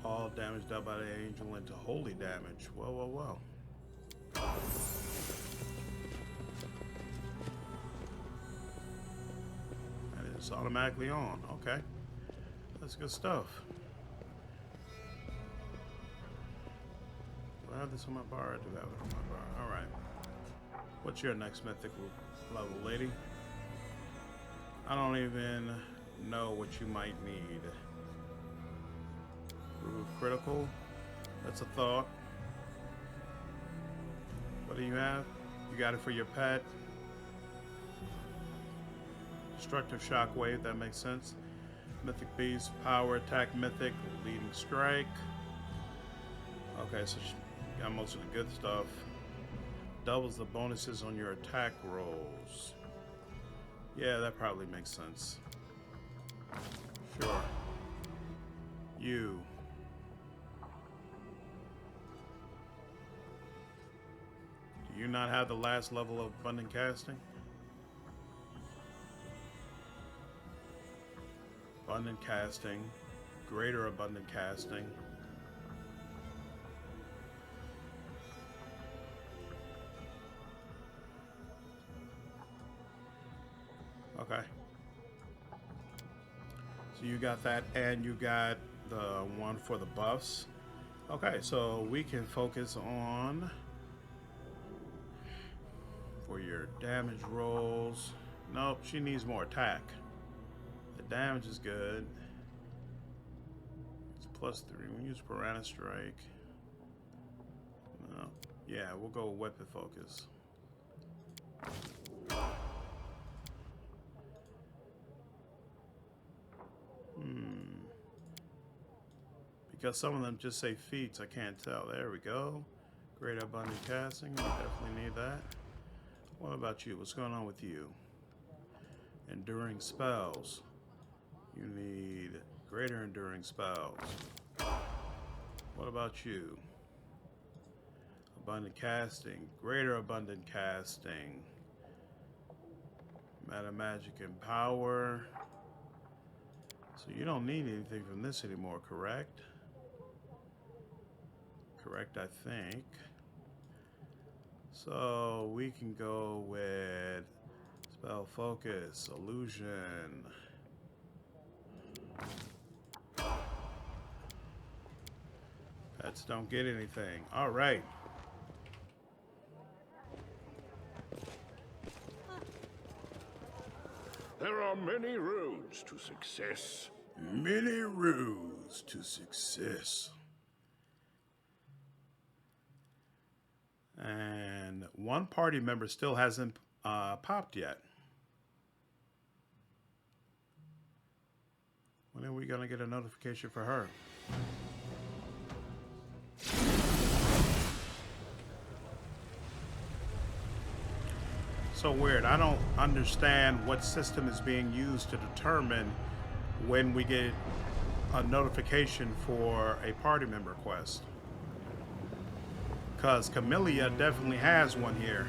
All damage dealt by the angel into holy damage. Well. And it's automatically on. Okay. That's good stuff. Do I have this on my bar? I do have it on my bar. Alright. What's your next mythical level, lady? I don't even know what you might need. Critical. That's a thought. What do you have? You got it for your pet. Destructive Shockwave, that makes sense. Mythic Beast, Power, Attack Mythic, Leading Strike. Okay, so she got most of the good stuff. Doubles the bonuses on your attack rolls. Yeah, that probably makes sense. Sure. You. Do you not have the last level of abundant casting? Abundant casting. Greater abundant casting. Okay. So you got that, and you got the one for the buffs. Okay, so we can focus on for your damage rolls. Nope, she needs more attack. The damage is good. It's +3. We use Piranha Strike. No. Yeah, we'll go weapon focus. Because some of them just say feats, I can't tell. There we go. Great abundant casting. We definitely need that. What about you? What's going on with you? Enduring spells. You need greater enduring spells. What about you? Abundant casting. Greater abundant casting. Meta magic and power. So you don't need anything from this anymore, correct? Correct, I think. So we can go with spell focus, illusion. Pets don't get anything. All right. There are many roads to success. Many roads to success. And one party member still hasn't popped yet. When are we going to get a notification for her? So weird. I don't understand what system is being used to determine when we get a notification for a party member quest. Because Camellia definitely has one here.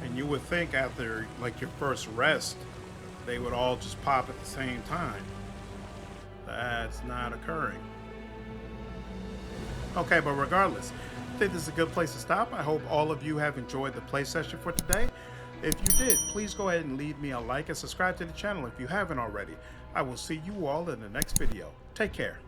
And you would think after like your first rest, they would all just pop at the same time. That's not occurring. Okay, but regardless, I think this is a good place to stop. I hope all of you have enjoyed the play session for today. If you did, please go ahead and leave me a like and subscribe to the channel if you haven't already. I will see you all in the next video. Take care.